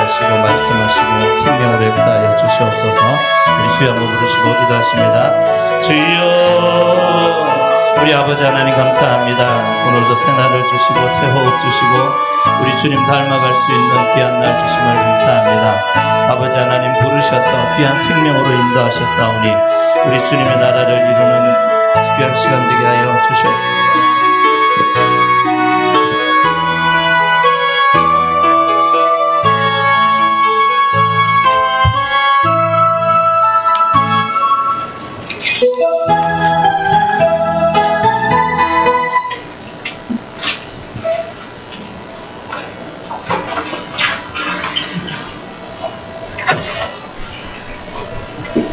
인도하시고 말씀하시고 생명으로 역사하여 주시옵소서. 우리 주여 한번 부르시고 기도하십니다. 주여, 우리 아버지 하나님 감사합니다. 오늘도 새날을 주시고 새 호흡 주시고 우리 주님 닮아갈 수 있는 귀한 날 주심을 감사합니다. 아버지 하나님 부르셔서 귀한 생명으로 인도하셨사오니 우리 주님의 나라를 이루는 귀한 시간 되게 하여 주시옵소서.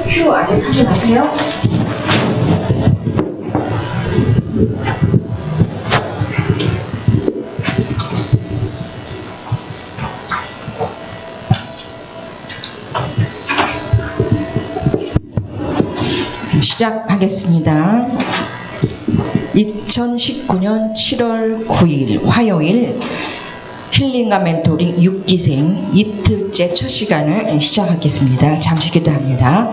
휴 아직 하지 마세요. 시작하겠습니다. 2019년 7월 9일 화요일 힐링과 멘토링 6기생 이틀째 첫 시간을 시작하겠습니다. 잠시 기도합니다.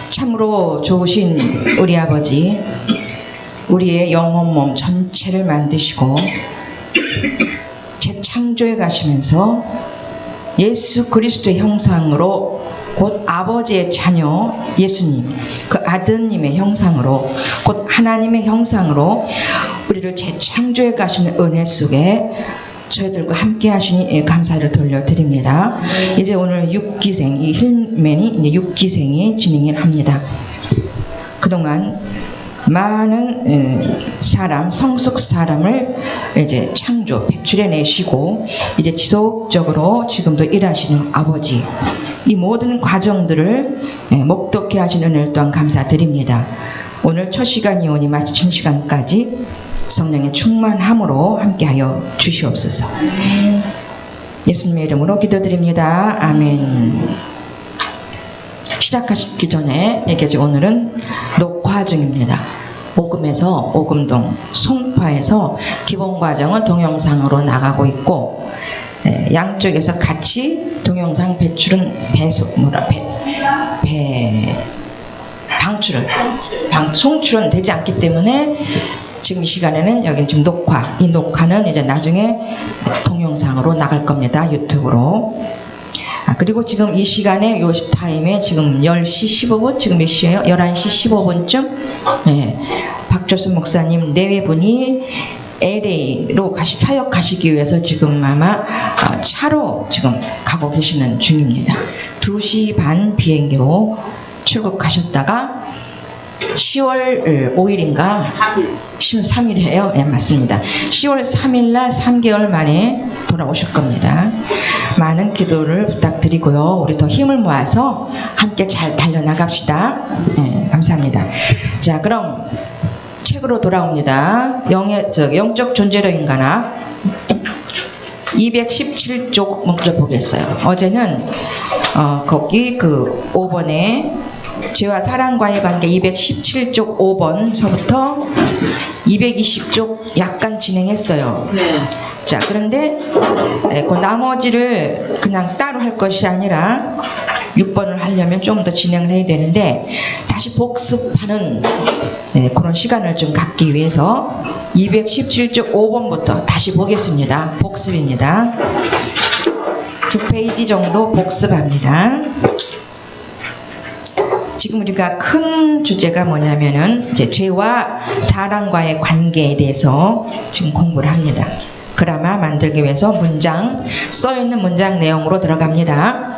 참으로 좋으신 우리 아버지, 우리의 영혼 몸 전체를 만드시고 재창조해 가시면서 예수 그리스도의 형상으로 곧 아버지의 자녀 예수님, 그 아드님의 형상으로 곧 하나님의 형상으로 우리를 재창조해 가시는 은혜 속에 저희들과 함께 하시니 감사를 돌려드립니다. 이제 오늘 6기생, 이 힐맨이 이제 6기생이 진행을 합니다. 그동안 많은 사람, 성숙 사람을 이제 창조, 배출해내시고 이제 지속적으로 지금도 일하시는 아버지, 이 모든 과정들을 목독해 하시는 은혜를 또한 감사드립니다. 오늘 첫 시간이오니 마치는 시간까지 성령의 충만함으로 함께하여 주시옵소서. 예수님의 이름으로 기도드립니다. 아멘. 시작하시기 전에 이게 오늘은 녹화 중입니다. 오금에서 오금동 송파에서 기본 과정은 동영상으로 나가고 있고 양쪽에서 같이 동영상 배출은 송출은 되지 않기 때문에 지금 이 시간에는 여기 지금 녹화, 이 녹화는 이제 나중에 동영상으로 나갈 겁니다. 유튜브로. 그리고 지금 이 시간에 요 타임에 지금 10시 15분, 지금 몇 시예요? 11시 15분쯤? 네. 박조수 목사님 내외분이 LA로 사역하시기 위해서 지금 아마 차로 지금 가고 계시는 중입니다. 2시 반 비행기로 출국하셨다가 10월 5일인가? 10월 3일이에요? 네, 맞습니다. 10월 3일날 3개월 만에 돌아오실 겁니다. 많은 기도를 부탁드리고요. 우리 더 힘을 모아서 함께 잘 달려나갑시다. 네, 감사합니다. 자, 그럼 책으로 돌아옵니다. 영적 존재로 인간학 217쪽 먼저 보겠어요. 어제는 거기 그 5번에 죄와 사랑과의 관계 217쪽 5번서부터 220쪽 약간 진행했어요. 네. 자, 그런데 그 나머지를 그냥 따로 할 것이 아니라 6번을 하려면 좀 더 진행을 해야 되는데 다시 복습하는 그런 시간을 좀 갖기 위해서 217쪽 5번부터 다시 보겠습니다. 복습입니다. 2페이지 정도 복습합니다. 지금 우리가 큰 주제가 뭐냐면은 이제 죄와 사랑과의 관계에 대해서 지금 공부를 합니다. 그라마 만들기 위해서 문장, 써있는 문장 내용으로 들어갑니다.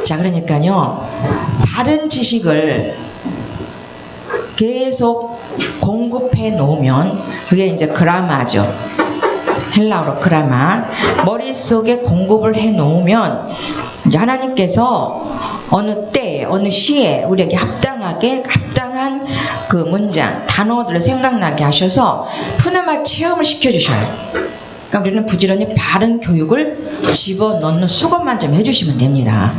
자, 그러니까요, 바른 지식을 계속 공급해 놓으면 그게 이제 그라마죠. 헬라어로 그라마. 머릿속에 공급을 해 놓으면 이제 하나님께서 어느 때, 어느 시에 우리에게 합당한 그 문장, 단어들을 생각나게 하셔서 푸나마 체험을 시켜주셔요. 그러니까 우리는 부지런히 바른 교육을 집어넣는 수고만 좀 해주시면 됩니다.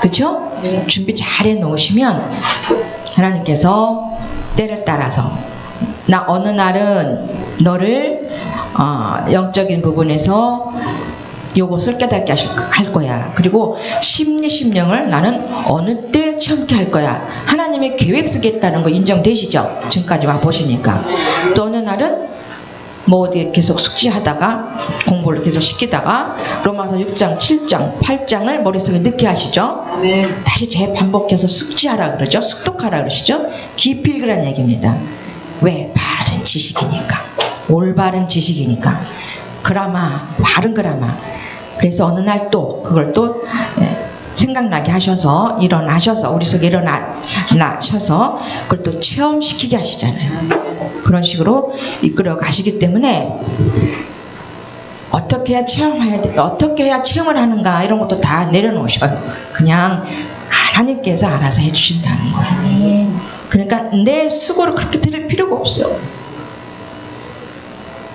그렇죠? 네. 준비 잘 해놓으시면 하나님께서 때를 따라서 나 어느 날은 너를 영적인 부분에서 요것을 깨닫게 할 거야. 그리고 심령을 나는 어느 때 체험케 할 거야. 하나님의 계획 속에 있다는 거 인정되시죠? 지금까지 와 보시니까. 또 어느 날은 뭐 어디 계속 숙지하다가 공부를 계속 시키다가 로마서 6장, 7장, 8장을 머릿속에 넣게 하시죠. 다시 재반복해서 숙지하라 그러죠. 숙독하라 그러시죠. 깊이 읽으라는 얘기입니다. 왜? 바른 지식이니까. 올바른 지식이니까. 그라마, 바른 그라마. 그래서 어느 날 또 그걸 또 생각나게 하셔서 일어나셔서 우리 속에 일어나셔서 그걸 또 체험시키게 하시잖아요. 그런 식으로 이끌어 가시기 때문에 어떻게 해야 체험해야 돼? 어떻게 해야 체험을 하는가 이런 것도 다 내려놓으셔요. 그냥 하나님께서 알아서 해주신다는 거예요. 그러니까 내 수고를 그렇게 들을 필요가 없어요.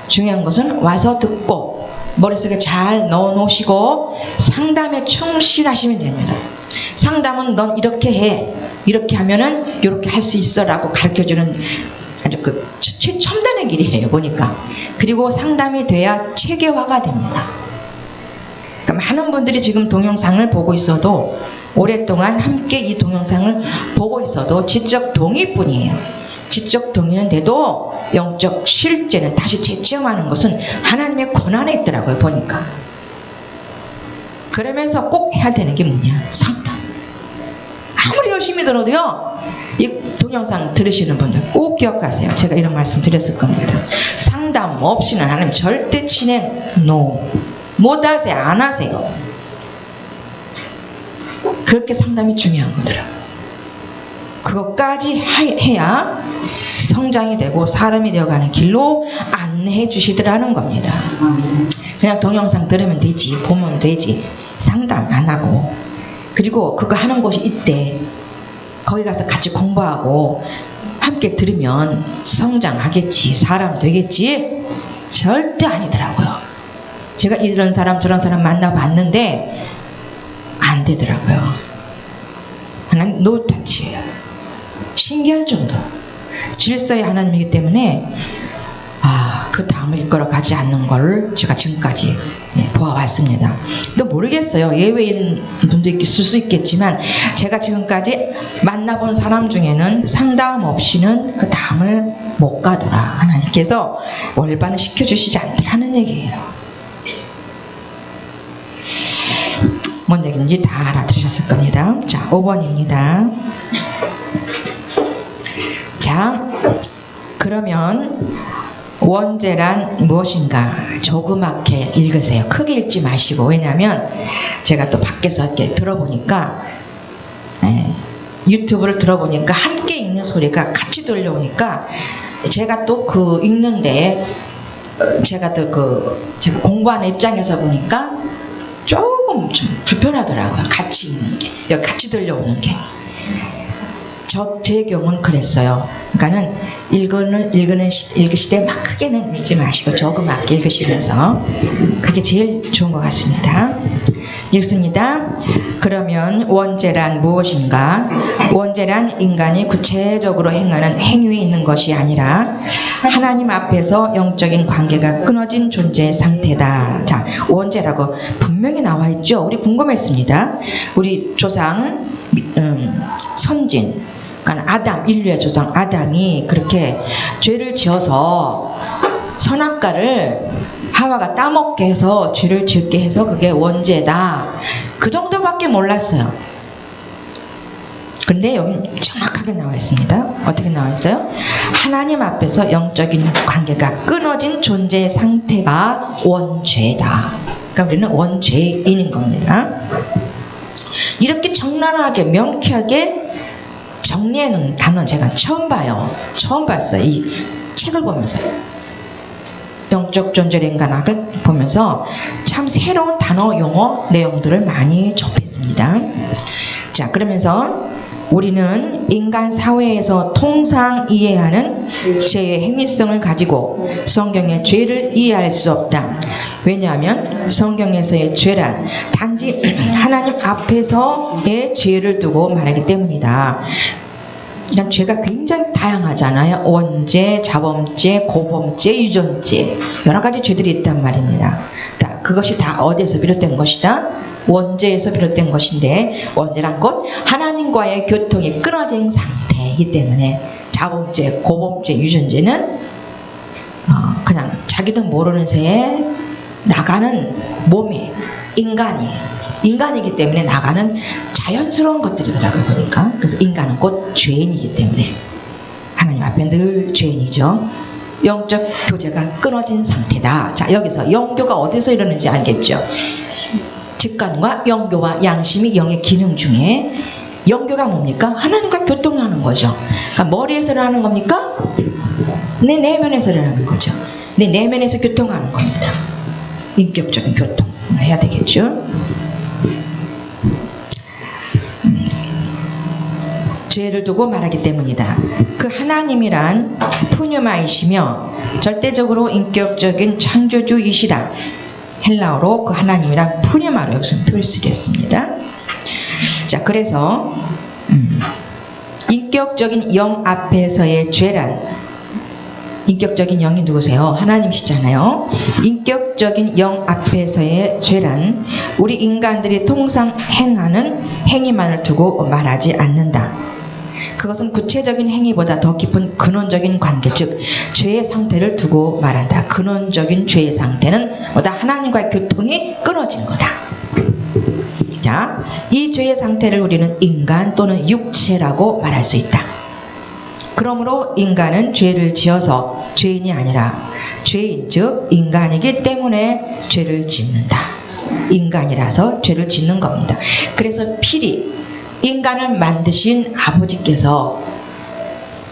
중요한 것은 와서 듣고 머릿속에 잘 넣어놓으시고 상담에 충실하시면 됩니다. 상담은 넌 이렇게 해. 이렇게 하면은 이렇게 할 수 있어 라고 가르쳐주는 아주 그 최첨단의 길이에요. 보니까. 그리고 상담이 돼야 체계화가 됩니다. 그러니까 많은 분들이 지금 동영상을 보고 있어도 오랫동안 함께 이 동영상을 보고 있어도 지적 동의뿐이에요. 지적 동의는 돼도 영적 실제는 다시 재체험하는 것은 하나님의 권한에 있더라고요. 보니까. 그러면서 꼭 해야 되는 게 뭐냐? 상담. 아무리 열심히 들어도요. 이 동영상 들으시는 분들 꼭 기억하세요. 제가 이런 말씀 드렸을 겁니다. 상담 없이는 하나님 절대 진행 못하세요. 안 하세요. 그렇게 상담이 중요한 거더라고요. 그것까지 해야 성장이 되고 사람이 되어가는 길로 안내해 주시더라는 겁니다. 그냥 동영상 들으면 되지, 보면 되지, 상담 안 하고. 그리고 그거 하는 곳이 있대. 거기 가서 같이 공부하고 함께 들으면 성장하겠지, 사람 되겠지? 절대 아니더라고요. 제가 이런 사람 저런 사람 만나봤는데 안 되더라고요. 하나님 노타치예요. 신기할 정도. 질서의 하나님이기 때문에 그 다음을 이끌어 가지 않는 걸 제가 지금까지 보아왔습니다. 또 모르겠어요. 예외인 분도 있을 수 있겠지만 제가 지금까지 만나본 사람 중에는 상담 없이는 그 다음을 못 가더라. 하나님께서 월반을 시켜주시지 않더라는 얘기예요. 뭔 얘기인지 다 알아들으셨을 겁니다. 자, 5번입니다. 자, 그러면 원죄란 무엇인가 조그맣게 읽으세요. 크게 읽지 마시고. 왜냐하면 제가 또 밖에서 이렇게 들어보니까 유튜브를 들어보니까 함께 읽는 소리가 같이 들려오니까 제가 또 그 읽는데 제가 제가 공부하는 입장에서 보니까 조금 좀 불편하더라고요. 같이 읽는 게, 여기 같이 들려오는 게. 제 경우는 그랬어요. 그러니까는 읽으실 때 막 크게는 읽지 마시고 조그맣게 읽으시면서 그게 제일 좋은 것 같습니다. 읽습니다. 그러면 원죄란 무엇인가? 원죄란 인간이 구체적으로 행하는 행위에 있는 것이 아니라 하나님 앞에서 영적인 관계가 끊어진 존재의 상태다. 자, 원죄라고 분명히 나와 있죠. 우리 궁금했습니다. 우리 조상 선진, 그러니까 아담, 인류의 조상 아담이 그렇게 죄를 지어서 선악과를 하와가 따먹게 해서 죄를 짓게 해서 그게 원죄다. 그 정도밖에 몰랐어요. 근데 여기 정확하게 나와 있습니다. 어떻게 나와 있어요? 하나님 앞에서 영적인 관계가 끊어진 존재의 상태가 원죄다. 그러니까 우리는 원죄인인 겁니다. 이렇게 적나라하게 명쾌하게 정리해놓은 단어는 제가 처음 봐요. 처음 봤어요. 이 책을 보면서. 영적 존재의 인간학을 보면서 참 새로운 단어, 용어, 내용들을 많이 접했습니다. 자, 그러면서 우리는 인간 사회에서 통상 이해하는 죄의 행위성을 가지고 성경의 죄를 이해할 수 없다. 왜냐하면 성경에서의 죄란 단지 하나님 앞에서의 죄를 두고 말하기 때문이다. 그냥 죄가 굉장히 다양하잖아요. 원죄, 자범죄, 고범죄, 유전죄 여러 가지 죄들이 있단 말입니다. 그것이 다 어디에서 비롯된 것이다? 원죄에서 비롯된 것인데 원죄란 것 하나님과의 교통이 끊어진 상태이기 때문에 자범죄, 고범죄, 유전죄는 그냥 자기도 모르는 새에 나가는 몸에 인간이기 때문에 나가는 자연스러운 것들이더라고요. 보니까. 그래서 인간은 곧 죄인이기 때문에 하나님 앞에 늘 죄인이죠. 영적 교제가 끊어진 상태다. 자, 여기서 영교가 어디서 이러는지 알겠죠? 직관과 영교와 양심이 영의 기능 중에 영교가 뭡니까? 하나님과 교통하는 거죠. 그러니까 머리에서 일어나는 겁니까? 내 내면에서 일어나는 거죠. 내 내면에서 교통하는 겁니다. 인격적인 교통을 해야 되겠죠. 죄를 두고 말하기 때문이다. 그 하나님이란 푸뉴마이시며 절대적으로 인격적인 창조주이시다. 헬라어로 그 하나님이란 푸뉴마로 여기서 표시를 했습니다. 자, 그래서 인격적인 영 앞에서의 죄란, 인격적인 영이 누구세요? 하나님이시잖아요. 인격적인 영 앞에서의 죄란 우리 인간들이 통상 행하는 행위만을 두고 말하지 않는다. 그것은 구체적인 행위보다 더 깊은 근원적인 관계, 즉 죄의 상태를 두고 말한다. 근원적인 죄의 상태는 뭐다? 하나님과의 교통이 끊어진 거다. 자, 이 죄의 상태를 우리는 인간 또는 육체라고 말할 수 있다. 그러므로 인간은 죄를 지어서 죄인이 아니라 죄인, 즉 인간이기 때문에 죄를 짓는다. 인간이라서 죄를 짓는 겁니다. 그래서 필히 인간을 만드신 아버지께서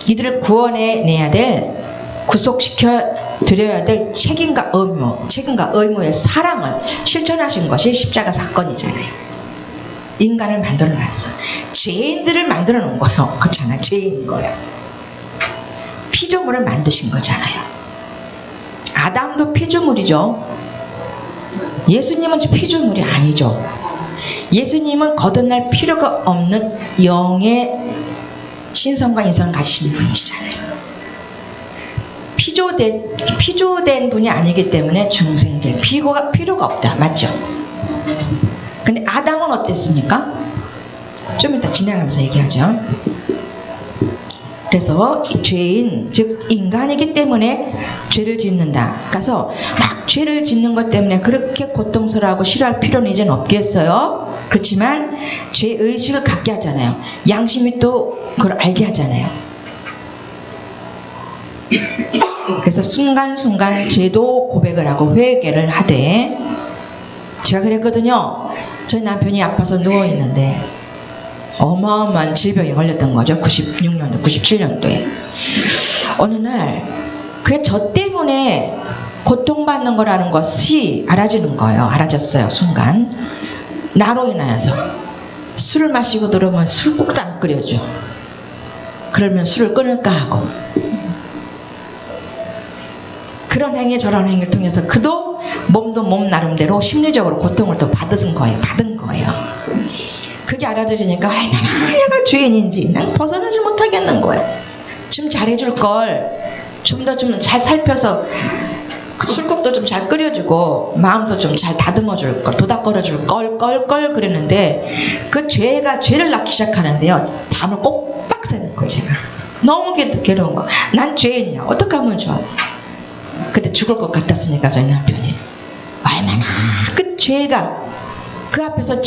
이들을 구원해내야 될, 구속시켜 드려야 될 책임과 의무의 사랑을 실천하신 것이 십자가 사건이잖아요. 인간을 만들어 놨어. 죄인들을 만들어 놓은 거예요. 그렇잖아요. 죄인인 거예요. 피조물을 만드신 거잖아요. 아담도 피조물이죠. 예수님은 피조물이 아니죠. 예수님은 거듭날 필요가 없는 영의 신성과 인성을 가지신 분이시잖아요. 피조된 분이 아니기 때문에 중생될 필요가 없다. 맞죠? 근데 아담은 어땠습니까? 좀 이따 진행하면서 얘기하죠. 그래서 죄인, 즉 인간이기 때문에 죄를 짓는다. 그래서 막 죄를 짓는 것 때문에 그렇게 고통스러워하고 싫어할 필요는 이제는 없겠어요. 그렇지만 죄의식을 갖게 하잖아요. 양심이 또 그걸 알게 하잖아요. 그래서 순간순간 죄도 고백을 하고 회개를 하되, 제가 그랬거든요. 저희 남편이 아파서 누워있는데 어마어마한 질병에 걸렸던 거죠. 96년도, 97년도에. 어느 날 그게 저 때문에 고통받는 거라는 것이 알아지는 거예요. 알아졌어요. 순간. 나로 인하여서. 술을 마시고 들어오면 술국도 안 끓여줘. 그러면 술을 끊을까 하고. 그런 행위 저런 행위를 통해서 그도 몸도 몸 나름대로 심리적으로 고통을 또 받은 거예요. 그게 알아져지니까 얼마나 내가 죄인인지 난 벗어나지 못하겠는 거예요. 좀 잘해줄 걸, 좀 더 좀 잘 살펴서 술국도 좀 잘 끓여주고 마음도 좀 잘 다듬어줄 걸, 도닥거려줄 걸 그랬는데 그 죄를 낳기 시작하는데요. 밤을 꼭박 새는 거예요. 제가 너무 괴로운 거. 난 죄인이야. 어떻게 하면 좋아? 그때 죽을 것 같았으니까 저희 남편이 얼마나 그 죄가 그 앞에서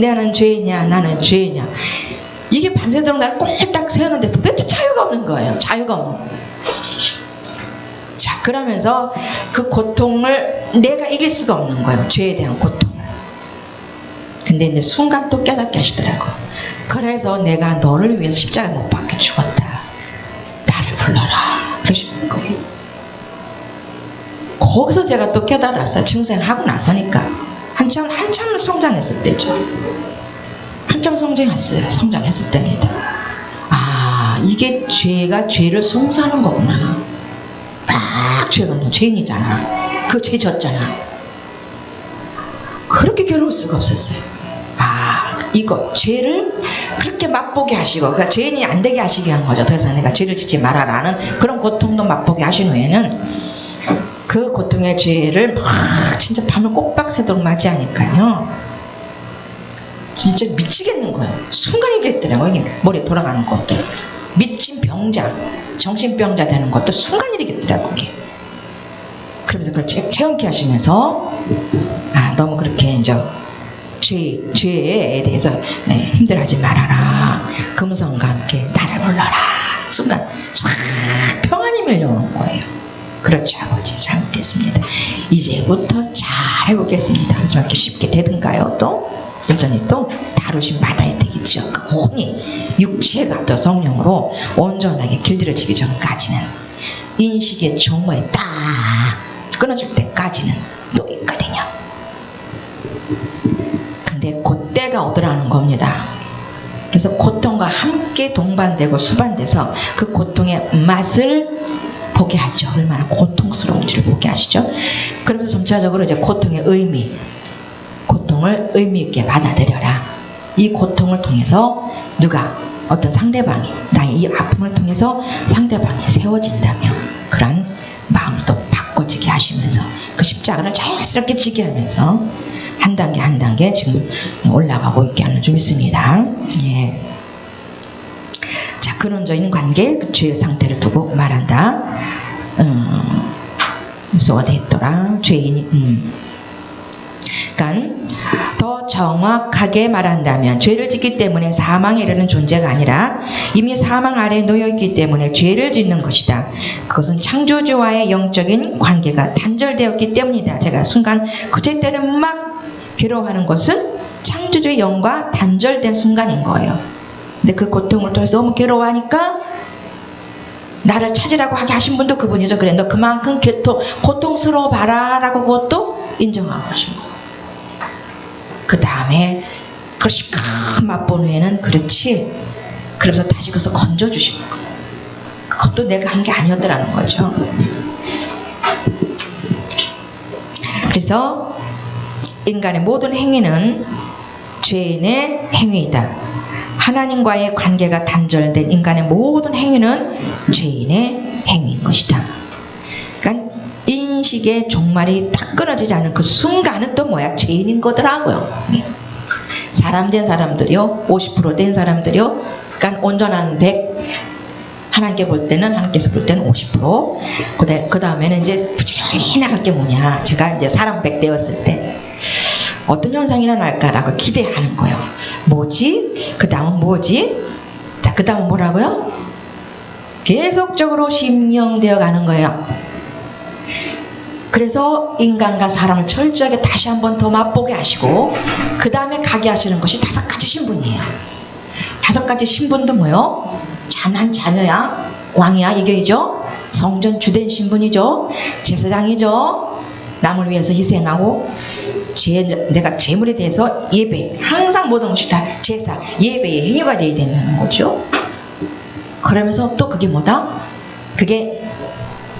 나는 죄이냐 나는 죄이냐 이게 밤새도록 나를 꼴딱 세우는데 도대체 자유가 없는 거예요. 자유가 없는. 자, 그러면서 그 고통을 내가 이길 수가 없는 거예요. 죄에 대한 고통을. 근데 이제 순간 또 깨닫게 하시더라고. 그래서 내가 너를 위해서 십자가에 못 박혀 죽었다. 나를 불러라. 그러시는 거예요. 거기서 제가 또 깨달았어요. 중생하고 나서니까. 한참 성장했을 때죠. 한참 성장했을 때입니다. 아, 이게 죄가 죄를 송사하는 거구나. 막 죄가 너 죄인이잖아. 그 죄 졌잖아. 그렇게 괴로울 수가 없었어요. 아, 이거 죄를 그렇게 맛보게 하시고, 그러니까 죄인이 안 되게 하시게 한 거죠. 더 이상 내가 죄를 짓지 말아라는 그런 고통도 맛보게 하신 후에는 그 고통의 죄를 막 진짜 밤을 꼬박 새도록 맞이하니까요, 진짜 미치겠는 거예요. 순간이겠더라고요. 이게 머리에 돌아가는 것도, 미친 병자, 정신병자 되는 것도 순간이겠더라고요. 이게. 그러면서 그걸 체험케 하시면서, 아, 너무 그렇게 이제 죄에 대해서 힘들어하지 말아라. 금성과 함께 나를 불러라. 순간 싹 평안이 밀려오는 거예요. 그렇지, 아버지 잘못했습니다. 이제부터 잘 해보겠습니다. 하지만 이렇게 쉽게 되든가요? 또 여전히 또 다루심 받아야 되겠죠. 그 혼이 육체가 또 성령으로 온전하게 길들여지기 전까지는, 인식의 종말이 딱 끊어질 때까지는 또 있거든요. 근데 그때가 오더라는 겁니다. 그래서 고통과 함께 동반되고 수반돼서 그 고통의 맛을 보게 하죠. 얼마나 고통스러운지를 보게 하시죠. 그러면서 점차적으로 이제 고통의 의미, 고통을 의미 있게 받아들여라. 이 고통을 통해서 누가, 어떤 상대방이, 나의 이 아픔을 통해서 상대방이 세워진다면 그런 마음도 바꿔지게 하시면서 그 십자가를 자연스럽게 지게 하면서 한 단계 한 단계 지금 올라가고 있게 하는 좀 있습니다. 예. 자, 근원적인 관계, 그 죄의 상태를 두고 말한다. 그래서 어디 있더라? 죄인이. 그러니까 더 정확하게 말한다면, 죄를 짓기 때문에 사망에 이르는 존재가 아니라 이미 사망 아래에 놓여있기 때문에 죄를 짓는 것이다. 그것은 창조주와의 영적인 관계가 단절되었기 때문이다. 제가 순간 그때 때는 막 괴로워하는 것은 창조주의 영과 단절된 순간인 거예요. 근데 그 고통을 통해서 너무 괴로워하니까 나를 찾으라고 하게 하신 분도 그분이죠. 그래, 너 그만큼 고통스러워 봐라 라고 그것도 인정하고 하신 거예요. 그 다음에 그걸 실컷 맛본 후에는, 그렇지, 그래서 다시 그것을 건져주시는 거예요. 그것도 내가 한 게 아니었더라는 거죠. 그래서 인간의 모든 행위는 죄인의 행위이다. 하나님과의 관계가 단절된 인간의 모든 행위는 죄인의 행위인 것이다. 그러니까 인식의 종말이 딱 끊어지지 않는 그 순간은 또 뭐야? 죄인인 거더라고요. 사람 된 사람들이요, 50% 된 사람들이요, 그러니까 온전한 100, 하나님께 볼 때는, 하나님께서 볼 때는 50%. 그 다음에는 이제 부지런히 나갈 게 뭐냐? 제가 이제 사람 100 되었을 때 어떤 현상이 일어날까라고 기대하는 거예요. 뭐지? 그 다음은 뭐지? 자, 그 다음은 뭐라고요? 계속적으로 심령되어 가는 거예요. 그래서 인간과 사람을 철저하게 다시 한 번 더 맛보게 하시고, 그 다음에 가게 하시는 것이 5가지 신분이에요. 5가지 신분도 뭐요? 난 자녀야, 왕이야, 이게이죠. 성전 주된 신분이죠. 제사장이죠. 남을 위해서 희생하고, 내가 재물에 대해서 예배, 항상 모든 것이 다 제사, 예배의 행위가 되어야 된다는 거죠. 그러면서 또 그게 뭐다? 그게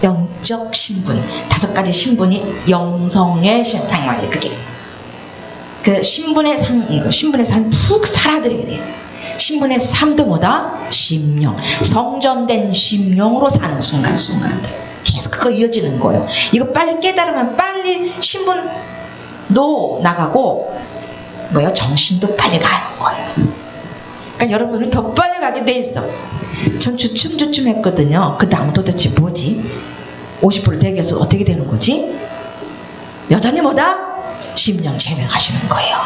영적 신분, 5가지 신분이 영성의 생활이에요. 그게 그 신분의 삶 푹 살아들이게 돼요. 신분의 삶도 뭐다? 심령, 성전된 심령으로 사는 순간순간들 계속 그거 이어지는 거예요. 이거 빨리 깨달으면 빨리 신분도 나가고 뭐요? 정신도 빨리 가는 거예요. 그러니까 여러분은 더 빨리 가게 돼 있어. 전 주춤주춤 했거든요. 그 다음 도대체 뭐지? 50% 되기 위해서 어떻게 되는 거지? 여전히 뭐다? 심령 제명하시는 거예요.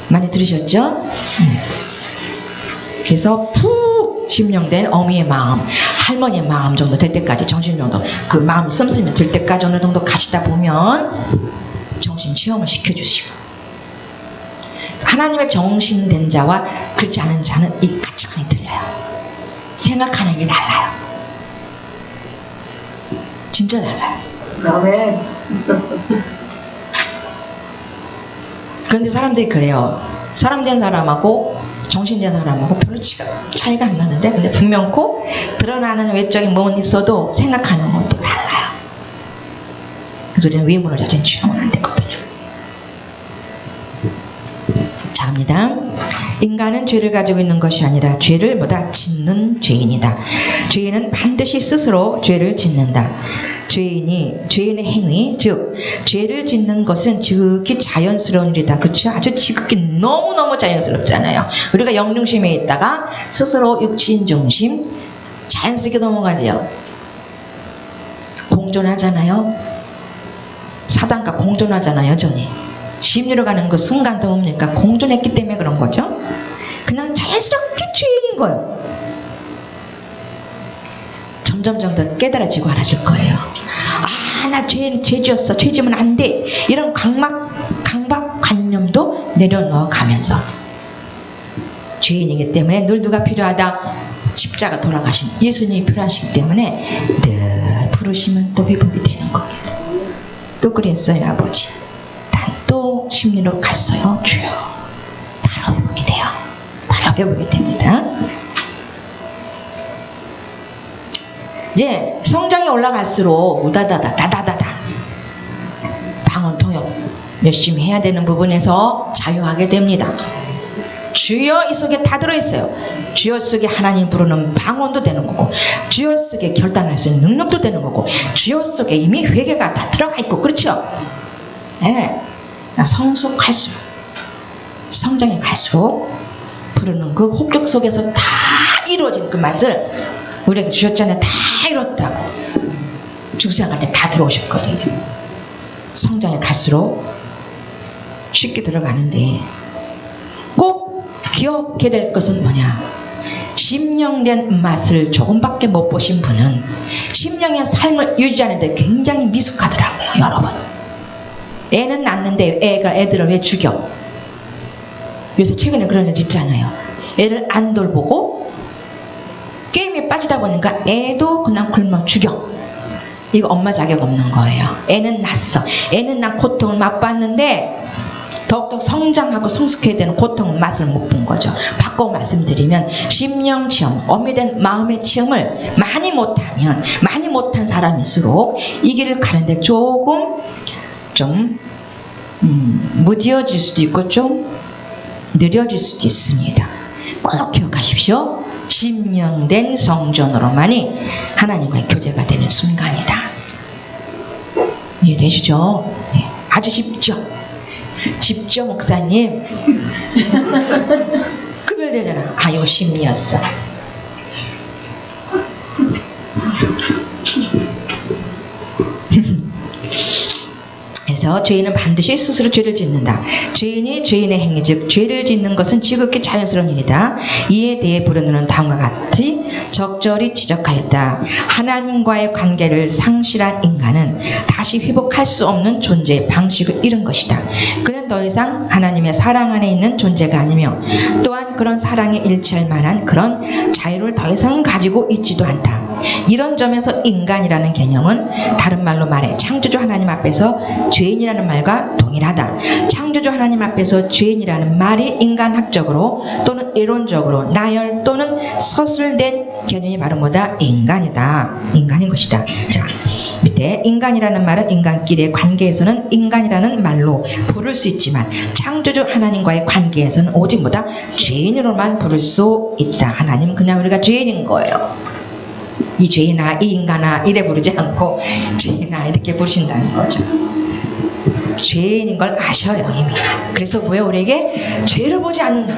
많이 들으셨죠? 그래서 푹 심령된 어미의 마음, 할머니의 마음 정도 될 때까지, 정신 정도, 그 마음 씀씀이 들 때까지 어느 정도 가시다 보면 정신 체험을 시켜주시고, 하나님의 정신된 자와 그렇지 않은 자는 이 가치관이 틀려요. 생각하는 게 달라요. 진짜 달라요. 아멘. 그런데 사람들이 그래요. 사람 된 사람하고 정신된 사람하고 별로 차이가 안 나는데, 근데 분명코 드러나는 외적인 몸은 있어도 생각하는 건 또 달라요. 그래서 우리는 외모를 여전히 취하면 안 되거든요. 감사합니다. 인간은 죄를 가지고 있는 것이 아니라 죄를 뭐다 짓는 죄인이다. 죄인은 반드시 스스로 죄를 짓는다. 죄인의 행위, 즉 죄를 짓는 것은 지극히 자연스러운 일이다. 그렇죠? 아주 지극히 너무너무 자연스럽잖아요. 우리가 영중심에 있다가 스스로 육신중심 자연스럽게 넘어가지요. 공존하잖아요. 사단과 공존하잖아요. 여전히 심리로 가는 그 순간도 뭡니까? 공존했기 때문에 그런 거죠. 그냥 자연스럽게 죄인인 거예요. 점점 더 깨달아지고 알아질 거예요. 아, 나 죄지었어. 죄지면 안 돼. 이런 강박관념도 내려놓아 가면서 죄인이기 때문에 늘 누가 필요하다? 십자가 돌아가신 예수님이 필요하시기 때문에 늘 부르시면 또 회복이 되는 겁니다. 또 그랬어요, 아버지. 난 또 심리로 갔어요. 주여. 바로 회복이 돼요. 바로 회복이 됩니다. 이제 성장이 올라갈수록 우다다다 방언 통역 열심히 해야 되는 부분에서 자유하게 됩니다. 주여 이 속에 다 들어있어요. 주여 속에 하나님 부르는 방언도 되는 거고, 주여 속에 결단할 수 있는 능력도 되는 거고, 주여 속에 이미 회개가 다 들어가 있고, 그렇죠? 네. 성숙할수록, 성장해 갈수록 부르는 그 호격 속에서 다 이루어진 그 맛을 우리에게 주셨잖아요. 다 이뤘다고. 주생할 때 다 들어오셨거든요. 성장해 갈수록 쉽게 들어가는데 꼭 기억해야 될 것은 뭐냐? 심령된 맛을 조금밖에 못 보신 분은 심령의 삶을 유지하는데 굉장히 미숙하더라고요. 여러분, 애는 낳는데 애들을 왜 죽여? 요새 최근에 그런 일 있잖아요. 애를 안 돌보고 게임에 빠지다 보니까 애도 그냥 굶어 죽여. 이거 엄마 자격 없는 거예요. 애는 낳았어. 애는 난 고통을 맛봤는데 더욱더 성장하고 성숙해야 되는 고통의 맛을 못 본 거죠. 바꿔 말씀드리면 심령 체험, 어미된 마음의 체험을 많이 못한 사람일수록 이 길을 가는데 조금 좀 무뎌질 수도 있고 좀 느려질 수도 있습니다. 꼭 기억하십시오. 심령된 성전으로만이 하나님과의 교제가 되는 순간이다. 이해되시죠? 네. 아주 쉽죠? 쉽죠, 목사님? 급별되잖아. 아, 이거 심리였어. 그래서 죄인은 반드시 스스로 죄를 짓는다. 죄인이 죄인의 행위, 즉 죄를 짓는 것은 지극히 자연스러운 일이다. 이에 대해 부르는 다음과 같이 적절히 지적하였다. 하나님과의 관계를 상실한 인간은 다시 회복할 수 없는 존재의 방식을 잃은 것이다. 그는 더 이상 하나님의 사랑 안에 있는 존재가 아니며 또한 그런 사랑에 일치할 만한 그런 자유를 더 이상 가지고 있지도 않다. 이런 점에서 인간이라는 개념은 다른 말로 말해 창조주 하나님 앞에서 죄인이라는 말과 동일하다. 창조주 하나님 앞에서 죄인이라는 말이 인간학적으로 또는 이론적으로 나열 또는 서술된 개념이 바로 뭐다? 인간이다. 인간인 것이다. 자, 밑에 인간이라는 말은 인간끼리의 관계에서는 인간이라는 말로 부를 수 있지만 창조주 하나님과의 관계에서는 오직 뭐다? 죄인으로만 부를 수 있다. 하나님은 그냥 우리가 죄인인 거예요. 이 죄인아, 이 인간아 이래 부르지 않고 죄인아 이렇게 부르신다는 거죠. 죄인인 걸 아셔요 이미. 그래서 왜 우리에게 죄를 보지 않고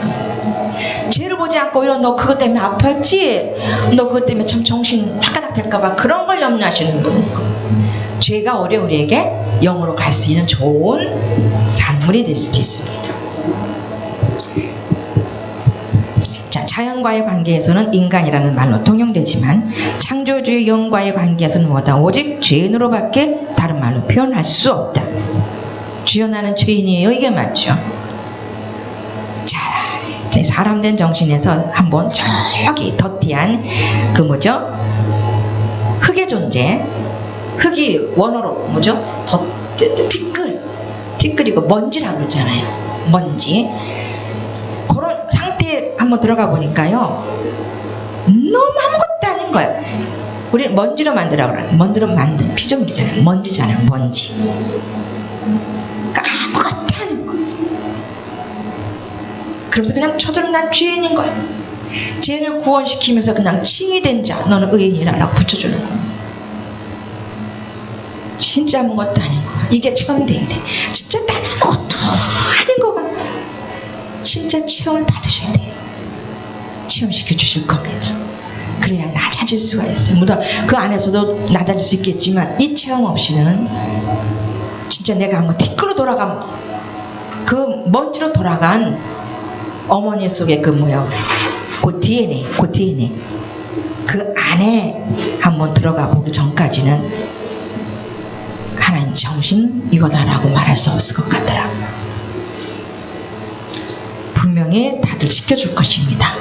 이런 너 그것 때문에 아팠지? 너 그것 때문에 참 정신 화가닥 될까봐 그런 걸 염려하시는 분인 거예요. 죄가 오히려 우리에게 영으로 갈 수 있는 좋은 산물이 될 수도 있습니다. 자, 자연과의 관계에서는 인간이라는 말로 통용되지만 창조주의 영과의 관계에서는 뭐다? 오직 죄인으로밖에 다른 말로 표현할 수 없다. 주여 나는 죄인이에요. 이게 맞죠? 자, 이제 사람된 정신에서 한번 저기 더티한 그 뭐죠? 흙의 존재, 흙이 원어로 뭐죠? 티끌이고 먼지라고 그러잖아요. 먼지. 그런 상태에 한번 들어가 보니까요, 너무 아무것도 아닌 거야. 우리 먼지로 만들라고 그래. 먼지로 만든 피조물이잖아요. 먼지잖아요. 먼지. 그러니까 아무것도 아닌 거. 그러면서 그냥 저들은 난 죄인인 거야. 죄인을 구원시키면서 그냥 칭이 된 자, 너는 의인이라고 붙여주는 거야. 진짜 아무것도 아닌 거야. 이게 처음 돼야 돼. 진짜 나는 아무것도 아닌 거야. 진짜 체험을 받으셔야 돼요. 체험시켜 주실 겁니다. 그래야 낮아질 수가 있어요. 물론 그 안에서도 낮아질 수 있겠지만 이 체험 없이는 진짜 내가 한번 뒷걸로 돌아가면 그 먼지로 돌아간 어머니 속에 그 DNA 그 안에 한번 들어가 보기 전까지는 하나님 정신 이거다라고 말할 수 없을 것 같더라. 분명히 다들 지켜줄 것입니다.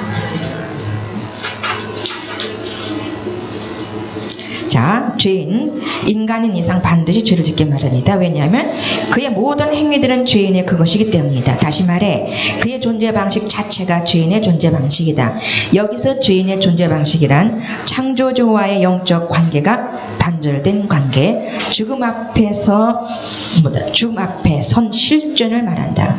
자, 죄인, 인간인 이상 반드시 죄를 짓게 마련이다. 왜냐하면 그의 모든 행위들은 죄인의 그것이기 때문이다. 다시 말해 그의 존재 방식 자체가 죄인의 존재 방식이다. 여기서 죄인의 존재 방식이란 창조주와의 영적 관계가 단절된 관계, 죽음 앞에 선 실존을 말한다.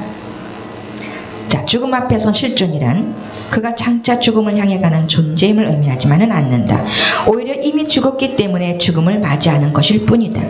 자, 죽음 앞에 선 실존이란 그가 장차 죽음을 향해 가는 존재임을 의미하지만은 않는다. 오히려 이미 죽었기 때문에 죽음을 맞이하는 것일 뿐이다.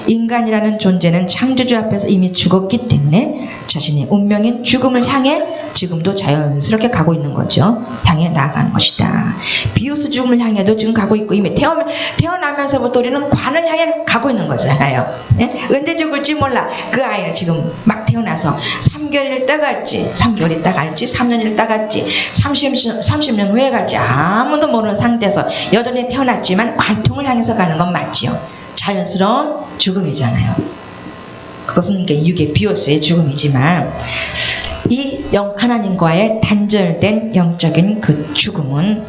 인간이라는 존재는 창조주 앞에서 이미 죽었기 때문에 자신의 운명인 죽음을 향해 지금도 자연스럽게 가고 있는 거죠. 향해 나아가는 것이다. 비우스 죽음을 향해도 지금 가고 있고 이미 태어나면서부터 우리는 관을 향해 가고 있는 거잖아요. 예? 언제 죽을지 몰라. 그 아이는 지금 막 태어나서 3개월 있다 갈지 3개월 있다 갈지 3년 있다 갈지 30년 후에 갈지 아무도 모르는 상태에서 여전히 태어났지만 관통을 향해서 가는 건 맞지요. 자연스러운 죽음이잖아요. 그것은 육의 비오스의 죽음이지만 이 하나님과의 단절된 영적인 그 죽음은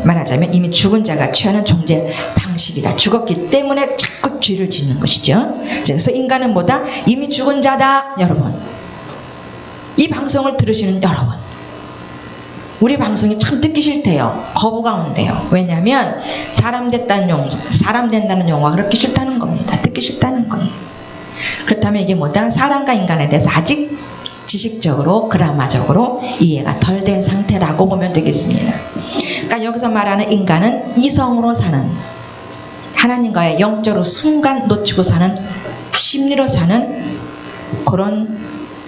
말하자면 이미 죽은 자가 취하는 존재 방식이다. 죽었기 때문에 자꾸 죄를 짓는 것이죠. 그래서 인간은 뭐다? 이미 죽은 자다. 여러분, 이 방송을 들으시는 여러분, 우리 방송이 참 듣기 싫대요. 거부가 온대요. 왜냐하면 사람 된다는 용어가 그렇게 싫다는 겁니다. 듣기 싫다는 거예요. 그렇다면 이게 뭐다? 사람과 인간에 대해서 아직 지식적으로 그라마적으로 이해가 덜 된 상태라고 보면 되겠습니다. 그러니까 여기서 말하는 인간은 이성으로 사는, 하나님과의 영적으로 순간 놓치고 사는, 심리로 사는 그런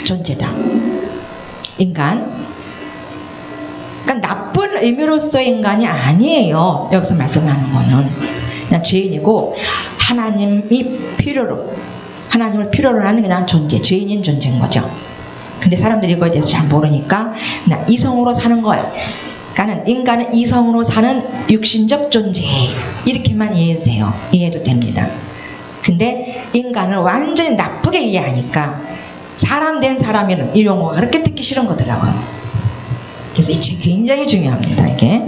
존재다. 인간. 그러니까 나쁜 의미로서의 인간이 아니에요. 여기서 말씀하는 거는 그냥 죄인이고 하나님을 필요로 하는 그냥 존재, 죄인인 존재인 거죠. 근데 사람들이 이거에 대해서 잘 모르니까 그냥 이성으로 사는 거예요. 그러니까 인간은 이성으로 사는 육신적 존재, 이렇게만 이해해도 돼요. 이해해도 됩니다. 근데 인간을 완전히 나쁘게 이해하니까 사람 된 사람이라는 이 용어가 그렇게 듣기 싫은 거더라고요. 그래서 이 책 굉장히 중요합니다. 이게.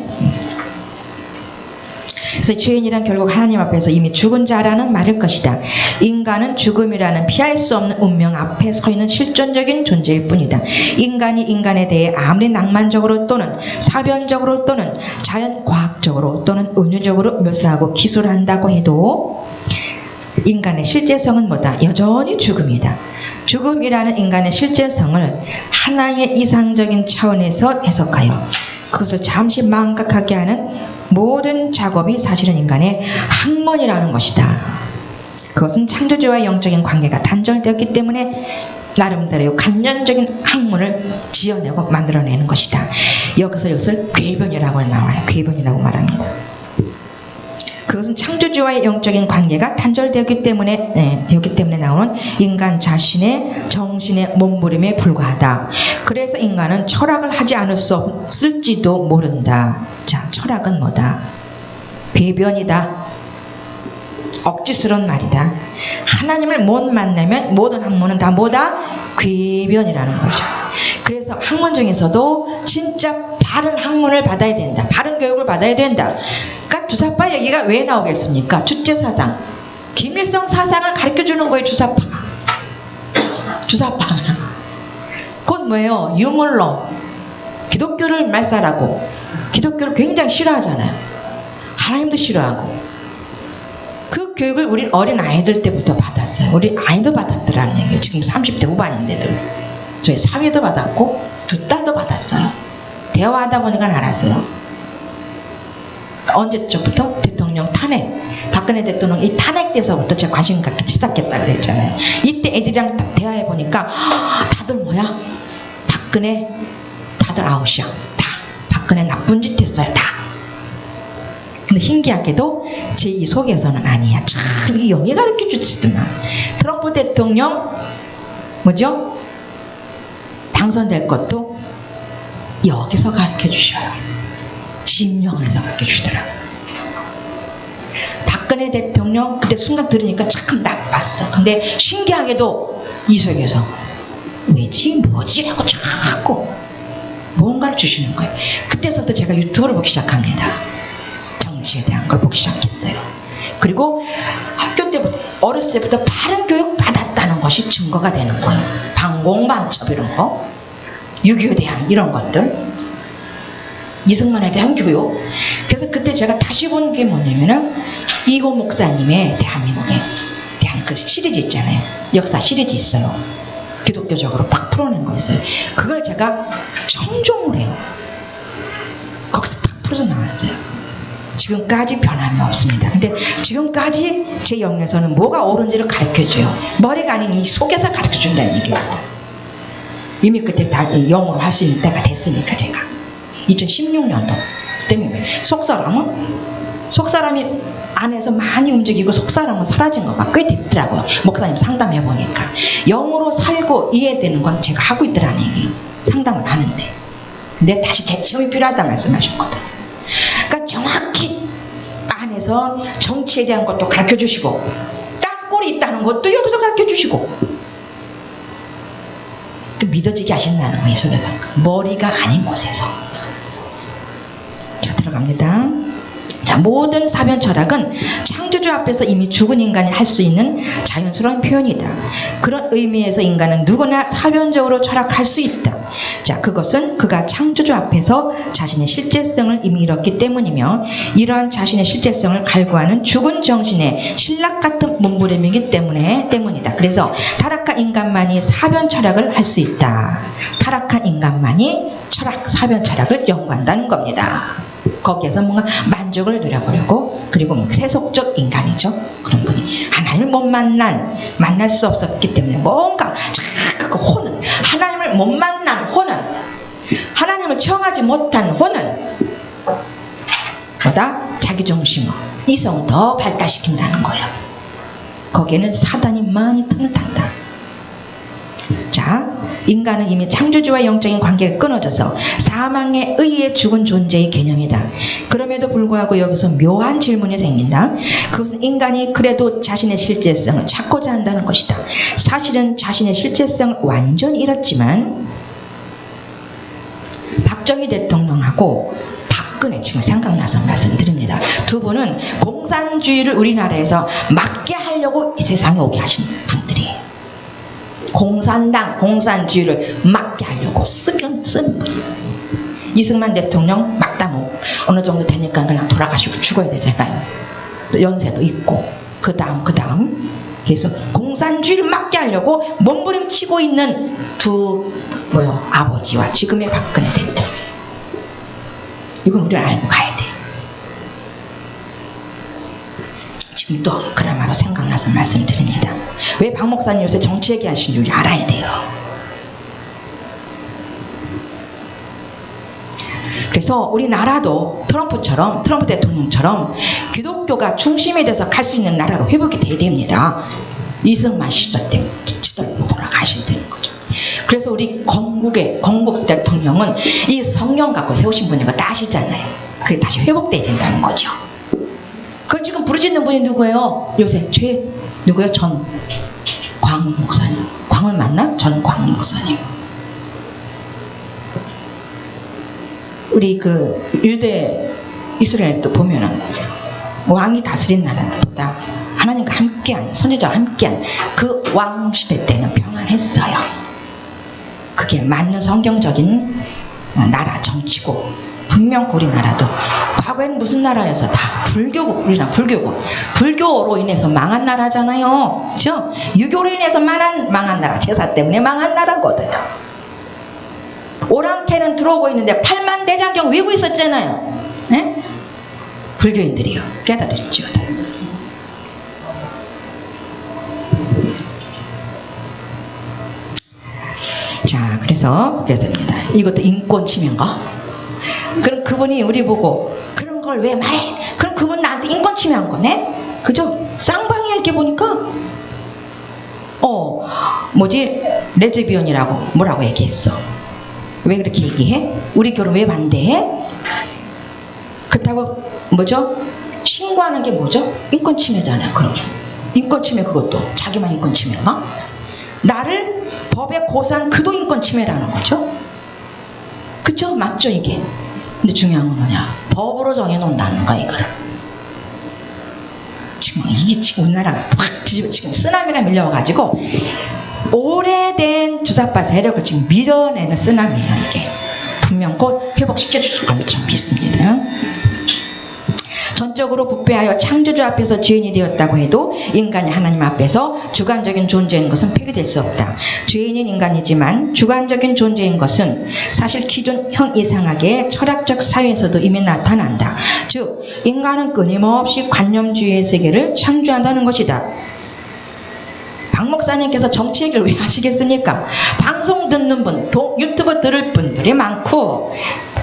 그래서 죄인이란 결국 하나님 앞에서 이미 죽은 자라는 말일 것이다. 인간은 죽음이라는 피할 수 없는 운명 앞에 서 있는 실존적인 존재일 뿐이다. 인간이 인간에 대해 아무리 낭만적으로 또는 사변적으로 또는 자연과학적으로 또는 은유적으로 묘사하고 기술한다고 해도 인간의 실제성은 뭐다? 여전히 죽음이다. 죽음이라는 인간의 실제성을 하나의 이상적인 차원에서 해석하여 그것을 잠시 망각하게 하는 모든 작업이 사실은 인간의 학문이라는 것이다. 그것은 창조주와의 영적인 관계가 단절되었기 때문에 나름대로의 관념적인 학문을 지어내고 만들어내는 것이다. 여기서 이것을 궤변이라고 나와요. 궤변이라고 말합니다. 그것은 창조주와의 영적인 관계가 단절되었기 때문에 나오는 인간 자신의 정신의 몸부림에 불과하다. 그래서 인간은 철학을 하지 않을 수 없을지도 모른다. 자, 철학은 뭐다? 궤변이다. 억지스러운 말이다. 하나님을 못 만나면 모든 학문은 다 뭐다? 궤변이라는 거죠. 그래서 학문 중에서도 진짜 바른 학문을 받아야 된다. 바른 교육을 받아야 된다. 그러니까 주사파 얘기가 왜 나오겠습니까? 주체사상. 김일성 사상을 가르쳐주는 거예요. 주사파가. 곧 뭐예요? 유물론. 기독교를 말살하고 기독교를 굉장히 싫어하잖아요. 하나님도 싫어하고. 그 교육을 우린 어린 아이들 때부터 받았어요. 우리 아이도 받았더라는 얘기예요. 지금 30대 후반인데도. 저희 사위도 받았고 두 딸도 받았어요. 대화하다 보니까 알았어요. 언제부터? 대통령 탄핵. 박근혜 대통령 이 탄핵돼서부터 제가 관심 갖기 시작했다 그랬잖아요. 이때 애들이랑 대화해 보니까 다들 뭐야? 박근혜 다들 아웃이야. 다 박근혜 나쁜 짓 했어요. 다. 근데 신기하게도 제 이 속에서는 아니야. 참 이 영이 가르쳐 주지더만. 트럼프 대통령 뭐죠? 당선될 것도 여기서 가르쳐 주셔요. 심령에서 가르쳐 주더라고요. 박근혜 대통령 그때 순간 들으니까 참 나빴어. 근데 신기하게도 이 속에서 왜지 뭐지 하고 자꾸 뭔가를 주시는 거예요. 그때서부터 제가 유튜브를 보기 시작합니다. 정치에 대한 걸 보기 시작했어요. 그리고 학교 때부터 어렸을 때부터 바른 교육 받았다는 것이 증거가 되는 거예요. 방공반첩 이런 거, 6.25에 대한 이런 것들, 이승만에 대한 교육. 그래서 그때 제가 다시 본 게 뭐냐면은 이호 목사님의 대한민국에 대한 그 시리즈 있잖아요. 역사 시리즈 있어요. 기독교적으로 팍 풀어낸 거 있어요. 그걸 제가 청종을 해요. 거기서 딱 풀어져 나왔어요. 지금까지 변함이 없습니다. 근데 지금까지 제 영에서는 뭐가 옳은지를 가르쳐줘요. 머리가 아닌 이 속에서 가르쳐준다는 얘기입니다. 이미 그때 다 영어로 할 수 있는 때가 됐으니까 제가 2016년도 때문에 속사람이 안에서 많이 움직이고 속사람은 사라진 거가 꽤 됐더라고요. 목사님 상담해 보니까 영어로 살고 이해되는 건 제가 하고 있더라는 얘기 상담을 하는데 근데 다시 재체험이 필요하다 말씀하셨거든요. 그러니까 정확히 안에서 정치에 대한 것도 가르쳐 주시고 땅굴이 있다는 것도 여기서 가르쳐 주시고 믿어지게 하신다는 거예요. 이 속에서 머리가 아닌 곳에서. 자, 들어갑니다. 자, 모든 사변 철학은 창조주 앞에서 이미 죽은 인간이 할 수 있는 자연스러운 표현이다. 그런 의미에서 인간은 누구나 사변적으로 철학할 수 있다. 자, 그것은 그가 창조주 앞에서 자신의 실제성을 이미 잃었기 때문이며 이러한 자신의 실제성을 갈구하는 죽은 정신의 신락 같은 몸부림이기 때문이다. 그래서 타락한 인간만이 사변 철학을 할 수 있다. 타락한 인간만이 사변 철학을 연구한다는 겁니다. 거기에서 뭔가 만족을 누려보려고 그리고 세속적 인간이죠. 그런 분이 하나님을 못 만날 수 없었기 때문에 뭔가 자꾸 혼은 하나님을 못 만난 혼은 하나님을 체험하지 못한 혼은 뭐다? 자기중심으로 이성을 더 발달시킨다는 거예요. 거기에는 사단이 많이 틈을 탄다. 자, 인간은 이미 창조주와 영적인 관계가 끊어져서 사망에 의해 죽은 존재의 개념이다. 그럼에도 불구하고 여기서 묘한 질문이 생긴다. 그것은 인간이 그래도 자신의 실제성을 찾고자 한다는 것이다. 사실은 자신의 실제성을 완전히 잃었지만 박정희 대통령하고 박근혜 지금 생각나서 말씀드립니다. 두 분은 공산주의를 우리나라에서 막게 하려고 이 세상에 오게 하신 분들이에요. 공산주의를 막게 하려고 쓴 분이었어요. 이승만 대통령 막다모 어느 정도 되니까 그냥 돌아가시고 죽어야 되잖아요. 연세도 있고 그 다음 그래서 공산주의를 막게 하려고 몸부림치고 있는 두 아버지와 지금의 박근혜 대통령. 이건 우리가 알고 가야 돼. 지금 또 그나마로 생각나서 말씀드립니다. 왜 박 목사님 요새 정치 얘기하시는지 우리 알아야 돼요. 그래서 우리나라도 트럼프 대통령처럼 기독교가 중심이 돼서 갈 수 있는 나라로 회복이 돼야 됩니다. 이승만 시절 때 지치도록 돌아가셔야 되는 거죠. 그래서 우리 건국 대통령은 이 성령 갖고 세우신 분인 거 다 아시잖아요. 그게 다시 회복돼야 된다는 거죠. 그걸 지금 부르짖는 분이 누구예요? 요새 누구예요? 전광훈 목사님. 광훈 맞나? 전광훈 목사님. 우리 그 유대 이스라엘도 보면은 왕이 다스린 나라보다 하나님과 함께한 선지자와 함께한 그 왕 시대 때는 평안했어요. 그게 맞는 성경적인 나라 정치고 분명 우리나라도 과거엔 무슨 나라여서 다 우리랑 불교로 인해서 망한 나라잖아요. 그렇죠? 유교로 인해서 망한 나라, 제사 때문에 망한 나라거든요. 대장캐는 들어오고 있는데 팔만대장경 외고 있었잖아요. 네? 불교인들이요. 깨달으시지어다. 자, 그래서 이것도 인권 침해인가? 그럼 그분이 우리 보고 그런 걸 왜 말해? 그럼 그분 나한테 인권 침해한 거네? 그죠? 쌍방이야 이렇게 보니까. 레즈비언이라고 뭐라고 얘기했어? 왜 그렇게 얘기해? 우리 결혼 왜 반대해? 그렇다고 신고하는 게 뭐죠? 인권 침해잖아요. 그럼 인권 침해 그것도 자기만 인권 침해인가? 나를 법에 고소한 그도 인권 침해라는 거죠. 그쵸? 맞죠 이게? 근데 중요한 건 뭐냐? 법으로 정해놓는다는 거야 이거를. 지금 우리나라가 확 뒤집어 지금 쓰나미가 밀려와가지고 오래된 주사파 세력을 지금 밀어내는 쓰나미예요 이게. 분명 곧 회복시켜줄 걸로 좀 믿습니다. 전적으로 부패하여 창조주 앞에서 죄인이 되었다고 해도 인간이 하나님 앞에서 주관적인 존재인 것은 폐기될 수 없다. 죄인인 인간이지만 주관적인 존재인 것은 사실 기존 형 이상하게 철학적 사회에서도 이미 나타난다. 즉 인간은 끊임없이 관념주의의 세계를 창조한다는 것이다. 박 목사님께서 정치 얘기를 왜 하시겠습니까? 방송 듣는 분, 유튜브 들을 분들이 많고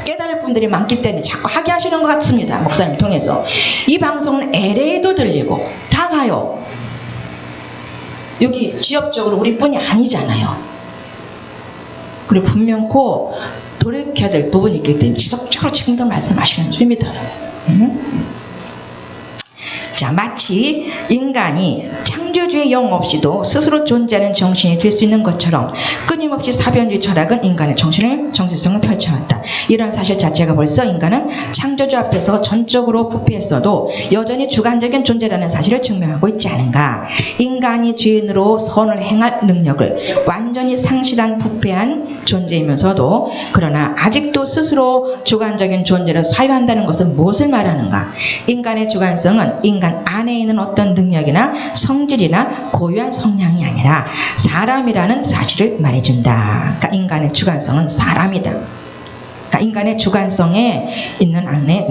깨달을 분들이 많기 때문에 자꾸 하게 하시는 것 같습니다. 목사님 통해서. 이 방송은 LA도 들리고 다 가요. 여기 지역적으로 우리뿐이 아니잖아요. 그리고 분명코 돌이켜야 될 부분이 있기 때문에 지속적으로 지금도 말씀하시는 중입니다. 자, 마치 인간이 창조주의 영 없이도 스스로 존재하는 정신이 될 수 있는 것처럼 끊임없이 사변주의 철학은 인간의 정신성을 펼쳐왔다. 이런 사실 자체가 벌써 인간은 창조주 앞에서 전적으로 부패했어도 여전히 주관적인 존재라는 사실을 증명하고 있지 않은가. 인간이 죄인으로 선을 행할 능력을 완전히 상실한 부패한 존재이면서도 그러나 아직도 스스로 주관적인 존재를 사유한다는 것은 무엇을 말하는가. 인간의 주관성은 인간 안에 있는 어떤 능력이나 성질이나 고유한 성향이 아니라 사람이라는 사실을 말해준다. 그러니까 인간의 주관성은 사람이다. 그러니까 인간의 주관성에 있는 안에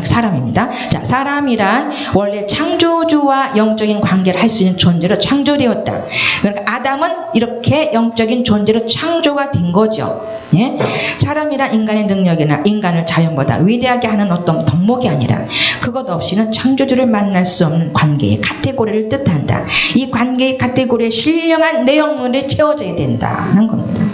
사람입니다. 자, 사람이란 원래 창조주와 영적인 관계를 할 수 있는 존재로 창조되었다. 그러니까 아담은 이렇게 영적인 존재로 창조가 된 거죠. 예? 사람이란 인간의 능력이나 인간을 자연보다 위대하게 하는 어떤 덕목이 아니라 그것 없이는 창조주를 만날 수 없는 관계의 카테고리를 뜻한다. 이 관계의 카테고리에 신령한 내용물이 채워져야 된다는 겁니다.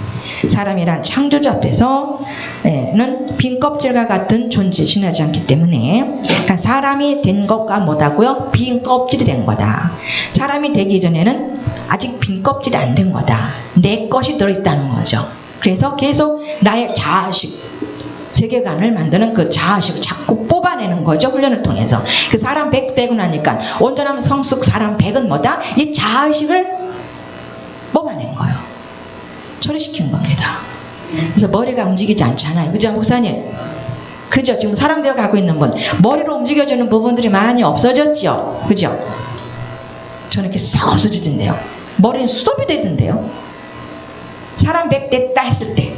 사람이란 창조주 앞에서는 빈 껍질과 같은 존재 지나지 않기 때문에 그러니까 사람이 된 것과 뭐다고요? 빈 껍질이 된 거다. 사람이 되기 전에는 아직 빈 껍질이 안 된 거다. 내 것이 들어있다는 거죠. 그래서 계속 나의 자아식 세계관을 만드는 그 자아식을 자꾸 뽑아내는 거죠. 훈련을 통해서. 그 사람 100 되고 나니까 온전한 성숙 사람 100은 뭐다? 이 자아식을 뽑아낸 거예요. 처리시킨 겁니다. 그래서 머리가 움직이지 않잖아요. 그죠, 목사님? 그죠? 지금 사람 되어 가고 있는 분 머리로 움직여주는 부분들이 많이 없어졌죠. 그죠? 저는 이렇게 싹 없어지던데요. 머리는 수도비 되던데요. 사람 100 됐다 했을 때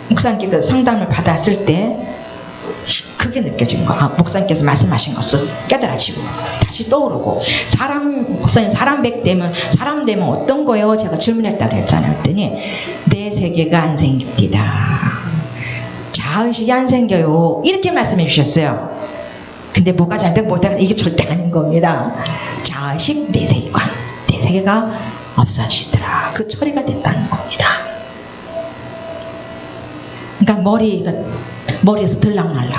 목사님께 그 상담을 받았을 때 크게 느껴진 거. 목사님께서 말씀하신 것을 깨달아지고 다시 떠오르고 목사님 사람 100 되면 사람 되면 어떤 거예요? 제가 질문했다고 했잖아요. 그랬더니 내 세계가 안 생깁니다. 자의식이 안 생겨요. 이렇게 말씀해 주셨어요. 근데 뭐가 잘돼 못하다 이게 절대 아닌 겁니다. 자의식 내 세계관 내 세계가 없어지더라. 그 처리가 됐다는 겁니다. 그러니까 머리에서 들락날락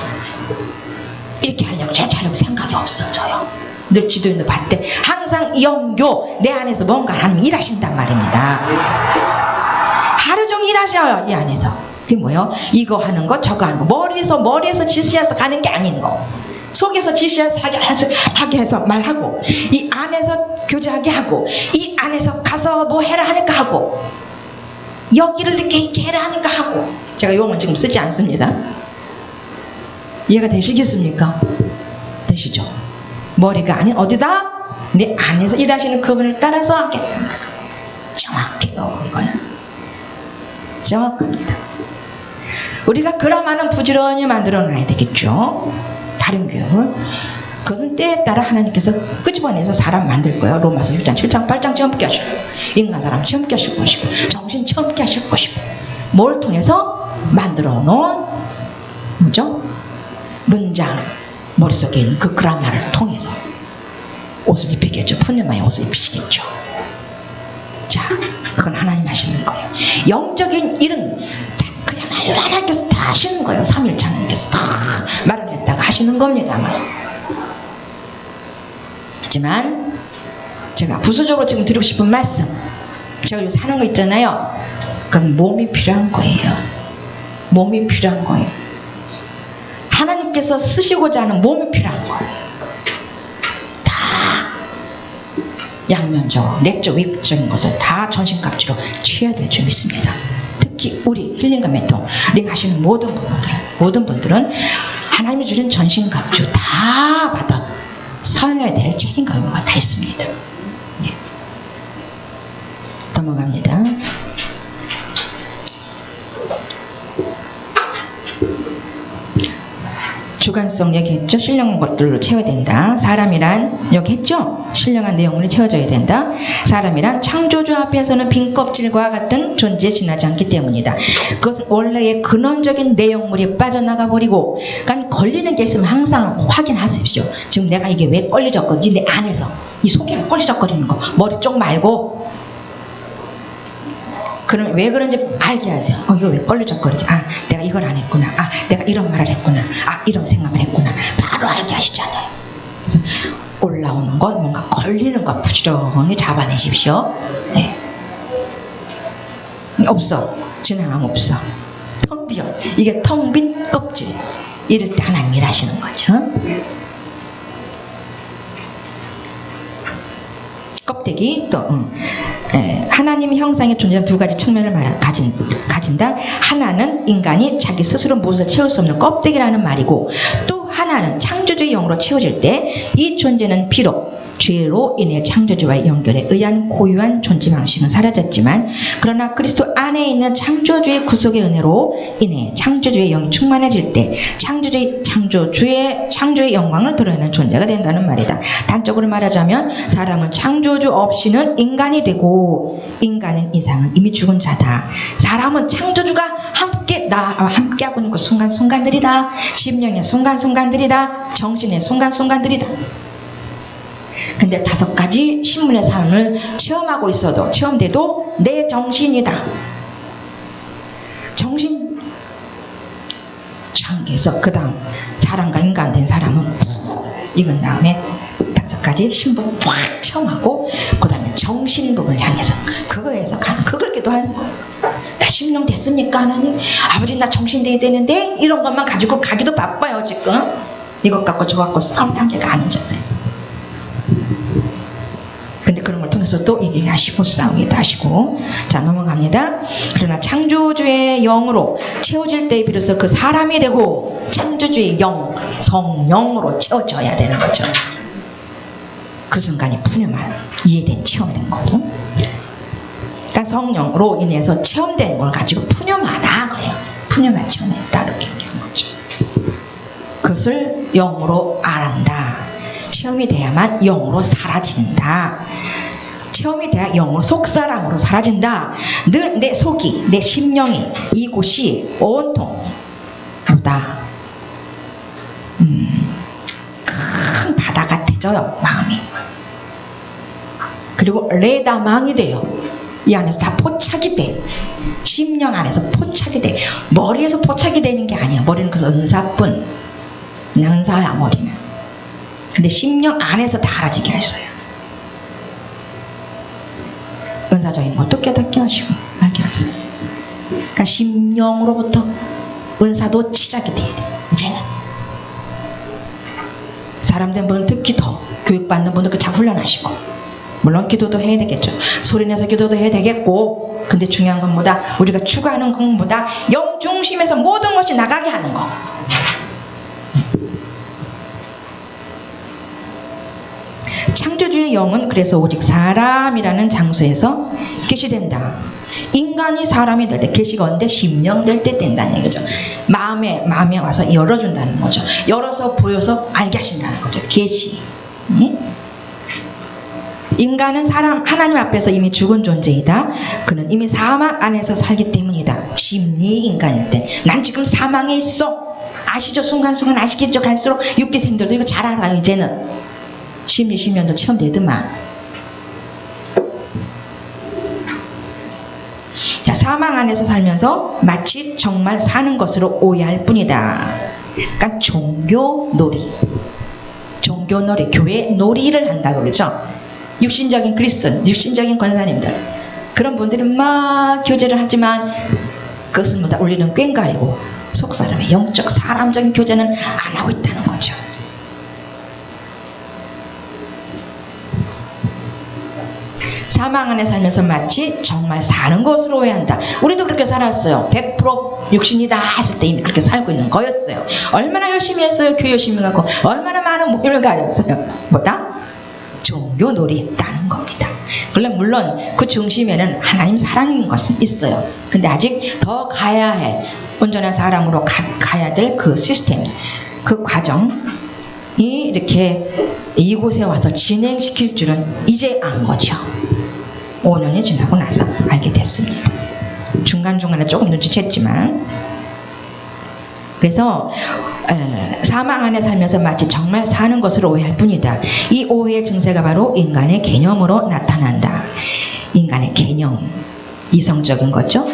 이렇게 하려고 저렇게 하려고 생각이 없어져요. 늘 지도인도 봤대. 항상 영교 내 안에서 뭔가 하나님 일하신단 말입니다. 하루 종일 일하셔요. 이 안에서. 그게 뭐예요? 이거 하는 거 저거 하는 거 머리에서 지시해서 가는 게 아닌 거. 속에서 지시해서 하게 해서 말하고 이 안에서 교제하게 하고 이 안에서 가서 뭐 해라 하니까 하고 여기를 이렇게 해라 하니까 하고. 제가 용어는 지금 쓰지 않습니다. 이해가 되시겠습니까? 되시죠? 머리가 아닌 어디다? 내 안에서 일하시는 그분을 따라서 하겠다. 정확해요. 그거는 정확합니다. 우리가 그라마는 부지런히 만들어 놔야 되겠죠. 바른 교육을. 그것은 때에 따라 하나님께서 끄집어내서 사람 만들 거예요. 로마서 6장, 7장, 8장 체험케 하실 거예요. 인간 사람 체험케 하실 것이고 정신 체험케 하실 것이고 뭘 통해서 만들어 놓은 뭐죠? 문장 머릿속에 있는 그 그라마를 통해서 옷을 입히겠죠. 푸념하여 옷을 입히시겠죠. 자, 그건 하나님 하시는 거예요. 영적인 일은 다 그야말로 하나님께서 다 하시는 거예요. 삼일체 하나님께서 다 마련했다가 하시는 겁니다만. 하지만 제가 부수적으로 지금 드리고 싶은 말씀, 제가 요새 하는 거 있잖아요. 그건 몸이 필요한 거예요. 몸이 필요한 거예요. 하나님께서 쓰시고자 하는 몸이 필요한 거예요. 다 양면적으로 내적 외적인 것을 다 전신갑주로 취해야 될 줄 믿습니다. 특히 우리 힐링과 멘토링 하시는 모든 분들은 하나님이 주신 전신갑주 다 받아 사용해야 될 책임과 의무가 다 있습니다. 예. 넘어갑니다. 주관성 얘기했죠. 신령한 것들로 채워야 된다. 사람이란 얘기했죠. 신령한 내용으로 채워져야 된다. 사람이란 창조주 앞에서는 빈 껍질과 같은 존재에 지나지 않기 때문이다. 그것은 원래의 근원적인 내용물이 빠져나가 버리고, 그러니까 걸리는 게 있으면 항상 확인하십시오. 지금 내가 이게 왜 걸리적거리지? 내 안에서 이 속에 걸리적거리는 거, 머리 쪽 말고. 그럼 왜 그런지 알게 하세요. 이거 왜 걸리적거리지? 내가 이걸 안 했구나. 내가 이런 말을 했구나. 이런 생각을 했구나. 바로 알게 하시잖아요. 그래서 올라오는 건 뭔가 걸리는 거 부지런히 잡아내십시오. 네. 없어. 진행함 없어. 텅 비어. 이게 텅 빈 껍질. 이럴 때 하나님 일하시는 거죠. 껍데기 또 하나님의 형상의 존재는 두 가지 측면을 가진다. 하나는 인간이 자기 스스로 무엇을 채울 수 없는 껍데기라는 말이고, 또 하나는 창조주의 영으로 채워질 때 이 존재는 비록 죄로 인해 창조주와의 연결에 의한 고유한 존재 방식은 사라졌지만, 그러나 그리스도 안에 있는 창조주의 구속의 은혜로 인해 창조주의 영이 충만해질 때 창조주의 영광을 드러내는 존재가 된다는 말이다. 단적으로 말하자면 사람은 창조주 없이는 인간이 되고, 인간은 이상은 이미 죽은 자다. 사람은 창조주가 함께하고 있는 그 순간순간들이다. 심령의 순간순간들이다. 정신의 순간순간들이다. 근데 5가지 신문의 삶을 체험돼도 내 정신이다. 정신 상계에서 그 다음 사람과 인간 된 사람은 푹 익은 다음에 5가지 신분 꽉 체험하고, 그 다음에 정신국을 향해서 그거에서 가는, 그걸 기도하는 거예요. 나 심령 됐습니까 하나님? 아버지 나 정신 돼야 되는데, 이런 것만 가지고 가기도 바빠요 지금. 이것 갖고 저것 갖고 싸울 단계가 아니잖아요. 근데 그런 걸 통해서 또 얘기하시고 싸우기도 하시고. 자, 넘어갑니다. 그러나 창조주의 영으로 채워질 때 비로소 그 사람이 되고, 창조주의 영, 성령으로 채워져야 되는 거죠. 그 순간이 푸념한, 이해된, 체험된 거고. 그러니까 성령으로 인해서 체험된 걸 가지고 푸념하다 그래요. 푸념한 체험했다 이렇게 얘기하는 거죠. 그것을 영으로 알한다. 체험이 돼야만 영으로 사라진다. 체험이 돼야 영으로 속사람으로 사라진다. 늘 내 속이, 내 심령이, 이곳이 온통 보다 큰 바다 같아져요. 마음이. 그리고 레다망이 돼요. 이 안에서 다 포착이 돼. 심령 안에서 포착이 돼. 머리에서 포착이 되는 게 아니야. 머리는 그래서 은사뿐. 그냥 은사야 머리는. 근데 심령 안에서 다 알아지게 하셔요. 은사적인 것도 깨닫게 하시고 알게 하셔요. 그러니까 심령으로부터 은사도 시작이 돼야 돼. 이제는 사람된 분은 특히 더 교육받는 분들 자꾸 훈련하시고, 물론 기도도 해야 되겠죠. 소리내서 기도도 해야 되겠고, 근데 중요한 건 뭐다? 우리가 추구하는 것보다 영 중심에서 모든 것이 나가게 하는 거. 창조주의 영은 그래서 오직 사람이라는 장소에서 계시된다. 인간이 사람이 될 때 계시가 언제 심령 될 때 된다는 얘기죠. 마음에 와서 열어준다는 거죠. 열어서 보여서 알게 하신다는 거죠. 계시. 인간은 하나님 앞에서 이미 죽은 존재이다. 그는 이미 사망 안에서 살기 때문이다. 심리 인간일 때. 난 지금 사망에 있어. 아시죠? 순간순간 아시겠죠? 갈수록 육기생들도 이거 잘 알아요. 이제는. 심리 심연도 처음 되더만. 자, 사망 안에서 살면서 마치 정말 사는 것으로 오해할 뿐이다. 약간 종교놀이, 교회 놀이를 한다고 그러죠. 육신적인 크리스천, 육신적인 권사님들, 그런 분들은 막 교제를 하지만 그것은 뭐다 우리는 꽹가리고 속사람의 영적 사람적인 교제는 안 하고 있다는 거죠. 사망 안에 살면서 마치 정말 사는 것으로 오해한다. 우리도 그렇게 살았어요. 100% 육신이다 했을 때 이미 그렇게 살고 있는 거였어요. 얼마나 열심히 했어요. 교회 열심히 가고 얼마나 많은 모임을 가졌어요. 뭐다? 종교놀이 있다는 겁니다. 물론 그 중심에는 하나님 사랑인 것은 있어요. 근데 아직 더 가야 할, 온전한 사람으로 가야 될 그 시스템, 그 과정이 이렇게 이곳에 와서 진행시킬 줄은 이제 안 거죠. 5년이 지나고 나서 알게 됐습니다. 중간중간에 조금 눈치챘지만. 그래서 사망 안에 살면서 마치 정말 사는 것으로 오해할 뿐이다. 이 오해의 증세가 바로 인간의 개념으로 나타난다. 인간의 개념, 이성적인 거죠.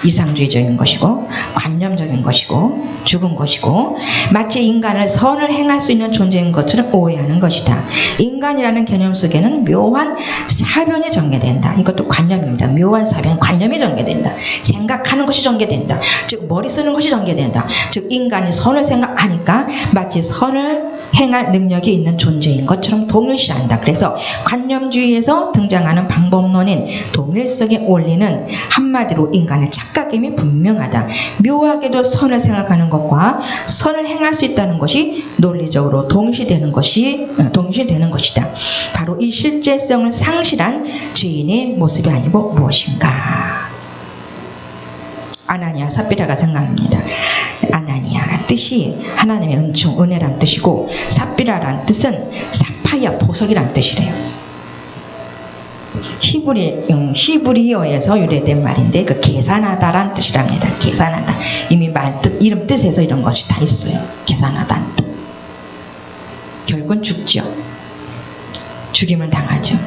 이상주의적인 것이고 관념적인 것이고 죽은 것이고 마치 인간을 선을 행할 수 있는 존재인 것처럼 오해하는 것이다. 인간이라는 개념 속에는 묘한 사변이 전개된다. 이것도 관념입니다. 묘한 사변, 관념이 전개된다. 생각하는 것이 전개된다. 즉 머리 쓰는 것이 전개된다. 즉 인간이 선을 생각하니까 마치 선을 행할 능력이 있는 존재인 것처럼 동일시한다. 그래서 관념주의에서 등장하는 방법론인 동일성의 원리는 한마디로 인간의 착각임이 분명하다. 묘하게도 선을 생각하는 것과 선을 행할 수 있다는 것이 논리적으로 동시되는 것이다. 바로 이 실제성을 상실한 죄인의 모습이 아니고 무엇인가? 아나니아 삽비라가 생각합니다. 아나니아가 뜻이 하나님의 은총, 은혜란 뜻이고 삽비라란 뜻은 사파이아, 보석이란 뜻이래요. 히브리어에서 유래된 말인데 그 계산하다란 뜻이랍니다. 계산하다. 이미 말뜻, 이름 뜻에서 이런 것이 다 있어요. 계산하다는 뜻. 결국은 죽죠. 죽임을 당하죠.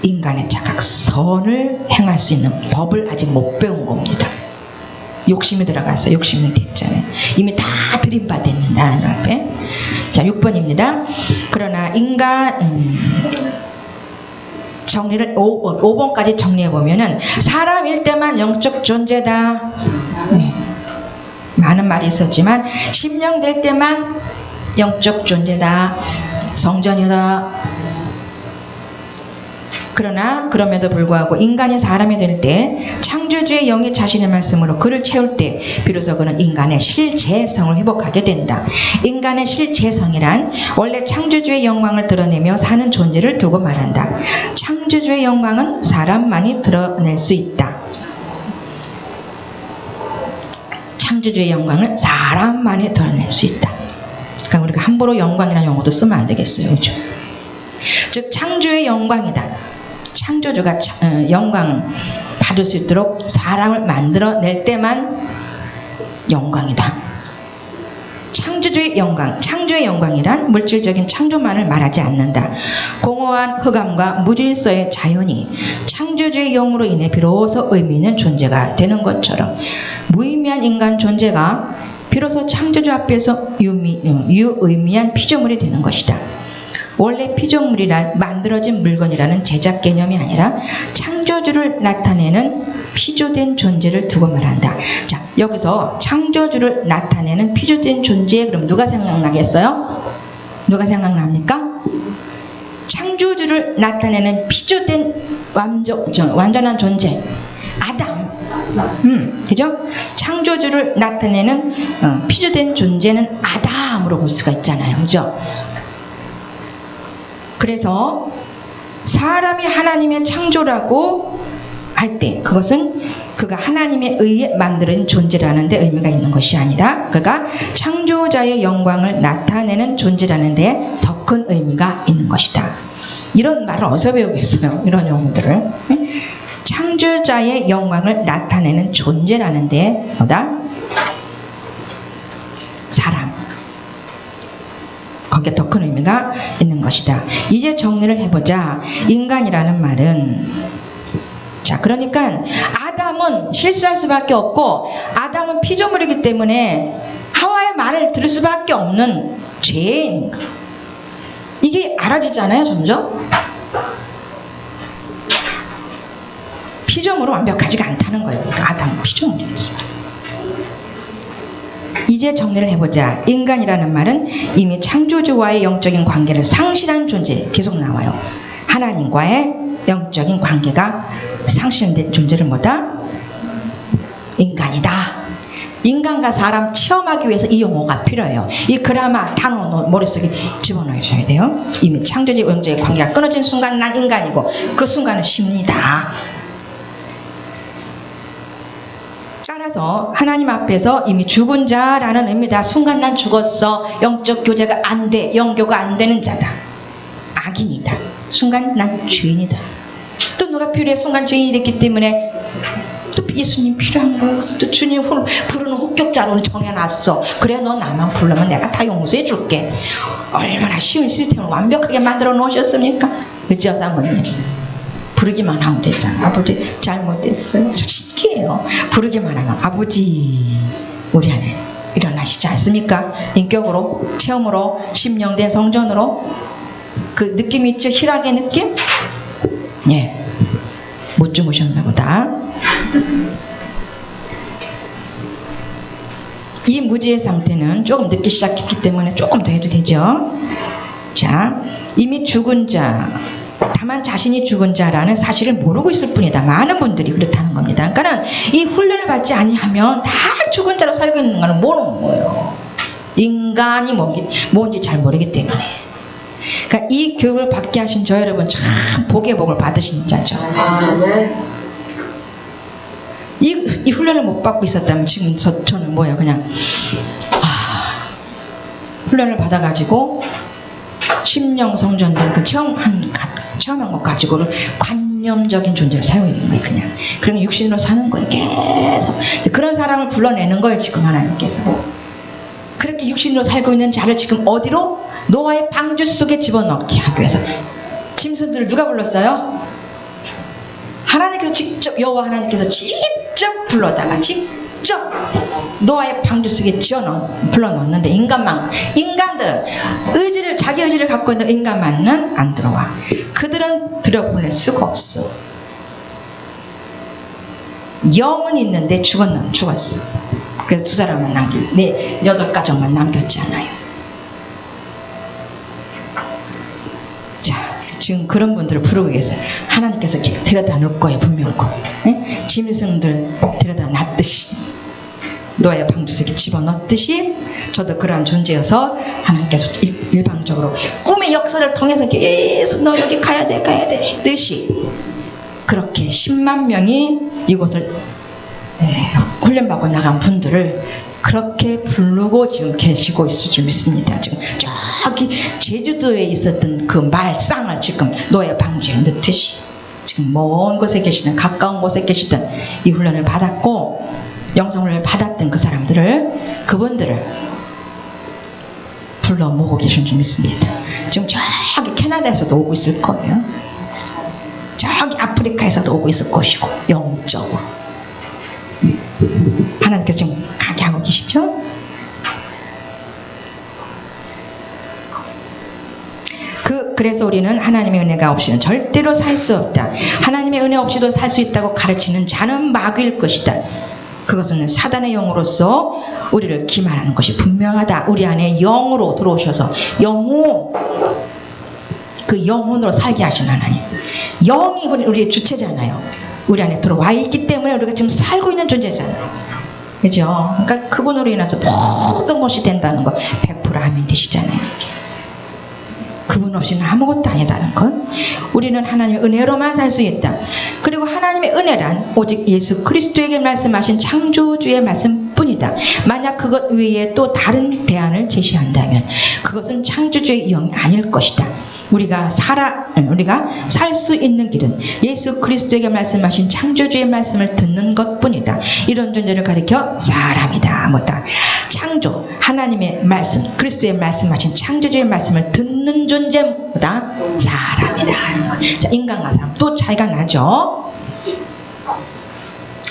인간의 착각, 선을 행할 수 있는 법을 아직 못 배운 겁니다. 욕심이 들어갔어요. 욕심이 됐잖아요. 이미 다 들이받았는데 하나님 앞에. 자, 6번입니다. 그러나 인간 정리를 5번까지 정리해 보면은 사람일 때만 영적 존재다. 많은 말이 있었지만 심령 될 때만 영적 존재다. 성전이다. 그러나 그럼에도 불구하고 인간이 사람이 될 때 창조주의 영이 자신의 말씀으로 그를 채울 때 비로소 그는 인간의 실재성을 회복하게 된다. 인간의 실재성이란 원래 창조주의 영광을 드러내며 사는 존재를 두고 말한다. 창조주의 영광은 사람만이 드러낼 수 있다. 창조주의 영광을 사람만이 드러낼 수 있다. 그러니까 우리가 함부로 영광이라는 용어도 쓰면 안 되겠어요. 그렇죠? 즉 창조의 영광이다. 창조주가 영광 받을 수 있도록 사람을 만들어낼 때만 영광이다. 창조주의 영광, 창조의 영광이란 물질적인 창조만을 말하지 않는다. 공허한 흑암과 무질서의 자연이 창조주의 영으로 인해 비로소 의미 있는 존재가 되는 것처럼 무의미한 인간 존재가 비로소 창조주 앞에서 유의미한 피조물이 되는 것이다. 원래 피조물이란 만들어진 물건이라는 제작 개념이 아니라 창조주를 나타내는 피조된 존재를 두고 말한다. 자, 여기서 창조주를 나타내는 피조된 존재, 그럼 누가 생각나겠어요? 누가 생각납니까? 창조주를 나타내는 피조된 완전한 존재, 아담. 그죠? 창조주를 나타내는 피조된 존재는 아담으로 볼 수가 있잖아요. 그죠? 그래서 사람이 하나님의 창조라고 할 때 그것은 그가 하나님에 의해 만들어진 존재라는 데 의미가 있는 것이 아니라 그가 창조자의 영광을 나타내는 존재라는 데 더 큰 의미가 있는 것이다. 이런 말을 어디서 배우겠어요? 이런 용어들을. 창조자의 영광을 나타내는 존재라는 데 뭐다? 사람. 거기에 더 큰 의미가 있는 것이다. 이제 정리를 해보자. 인간이라는 말은 자, 그러니까 아담은 실수할 수밖에 없고 아담은 피조물이기 때문에 하와의 말을 들을 수밖에 없는 죄인. 이게 알아지잖아요, 점점. 피조물은 완벽하지가 않다는 거예요. 그러니까 아담은 피조물이었어요. 이제 정리를 해보자. 인간이라는 말은 이미 창조주와의 영적인 관계를 상실한 존재. 계속 나와요. 하나님과의 영적인 관계가 상실된 존재를 뭐다? 인간이다. 인간과 사람 체험하기 위해서 이 용어가 필요해요. 이 그라마 단어 머릿속에 집어넣으셔야 돼요. 이미 창조주의 영적인 관계가 끊어진 순간 난 인간이고 그 순간은 심리다. 따라서 하나님 앞에서 이미 죽은 자라는 의미다. 순간 난 죽었어. 영적 교제가 안 돼. 영교가 안 되는 자다. 악인이다. 순간 난 죄인이다. 또 누가 필요해? 순간 죄인이 됐기 때문에 또 예수님 필요한 거예요. 또 주님 부르는 합격자로 정해놨어. 그래 너 나만 부르면 내가 다 용서해 줄게. 얼마나 쉬운 시스템을 완벽하게 만들어 놓으셨습니까? 그죠 사모님? 부르기만 하면 되잖아. 아버지 잘못했어요. 저 신기해요. 부르기만 하면 아버지 우리 안에 일어나시지 않습니까? 인격으로, 체험으로, 심령된 성전으로 그 느낌 있죠? 희락의 느낌? 예. 못 주무셨나 보다. 이 무지의 상태는 조금 늦게 시작했기 때문에 조금 더 해도 되죠. 자, 이미 죽은 자, 다만 자신이 죽은 자라는 사실을 모르고 있을 뿐이다. 많은 분들이 그렇다는 겁니다. 그러니까 이 훈련을 받지 아니하면 다 죽은 자로 살고 있는 거는 모르는 거예요. 인간이 뭔지 잘 모르기 때문에. 그러니까 이 교육을 받게 하신 저 여러분 참 복의 복을 받으신 자죠. 이 훈련을 못 받고 있었다면 지금 저는 뭐예요? 그냥 훈련을 받아가지고 심령 성전된 그 체험한 것 가지고를 관념적인 존재를 살고 있는 거예요. 그냥 그러면 육신으로 사는 거예요. 계속 그런 사람을 불러내는 거예요. 지금 하나님께서 그렇게 육신으로 살고 있는 자를 지금 어디로? 노아의 방주 속에 집어넣게 하기 위해서. 짐승들을 누가 불렀어요? 하나님께서 직접, 여호와 하나님께서 직접 불러다가 직접 노아의 방주 속에 불러넣는데 인간들은 자기 의지를 갖고 있는 인간만은 안 들어와. 그들은 들여보낼 수가 없어. 영은 있는데 죽었어. 그래서 두 사람만 8가정만 남겼잖아요. 자, 지금 그런 분들을 부르고 계세요. 하나님께서 데려다 놓을 거예요, 분명히. 짐승들 데려다 놨듯이, 노아의 방주 속에 집어넣듯이, 저도 그러한 존재여서 하나님께서 일방적으로 꿈의 역사를 통해서 계속 너 여기 가야 돼 했듯이, 그렇게 10만 명이 이곳을 훈련받고 나간 분들을 그렇게 부르고 지금 계시고 있을 줄 믿습니다. 지금 저기 제주도에 있었던 그 말상을 지금 노예 방주에 넣듯이 지금 먼 곳에 계시든 가까운 곳에 계시든 이 훈련을 받았고 영성을 받았던 그 그분들을 불러 모으고 계신 줄 믿습니다. 지금 저기 캐나다에서도 오고 있을 거예요. 저기 아프리카에서도 오고 있을 것이고 영적으로 하나님께서 지금 가게 하고 계시죠? 그래서 우리는 하나님의 은혜가 없이는 절대로 살 수 없다. 하나님의 은혜 없이도 살 수 있다고 가르치는 자는 마귀일 것이다. 그것은 사단의 영으로서 우리를 기만하는 것이 분명하다. 우리 안에 영으로 들어오셔서 그 영혼으로 살게 하신 하나님. 영이 우리의 주체잖아요. 우리 안에 들어와 있기 때문에 우리가 지금 살고 있는 존재잖아요. 그죠? 그러니까 그분으로 인해서 모든 것이 된다는 거 100% 아멘 되시잖아요. 그분 없이는 아무것도 아니다는 것. 우리는 하나님의 은혜로만 살 수 있다. 그리고 하나님의 은혜란 오직 예수 그리스도에게 말씀하신 창조주의 말씀뿐이다. 만약 그것 외에 또 다른 대안을 제시한다면 그것은 창조주의 영이 아닐 것이다. 우리가 살 수 있는 길은 예수 그리스도에게 말씀하신 창조주의 말씀을 듣는 것뿐이다. 이런 존재를 가리켜 사람이다. 뭐다? 창조, 하나님의 말씀, 그리스도의 말씀하신 창조주의 말씀을 듣는 존재보다 사람이다. 자, 인간과 사람 또 차이가 나죠.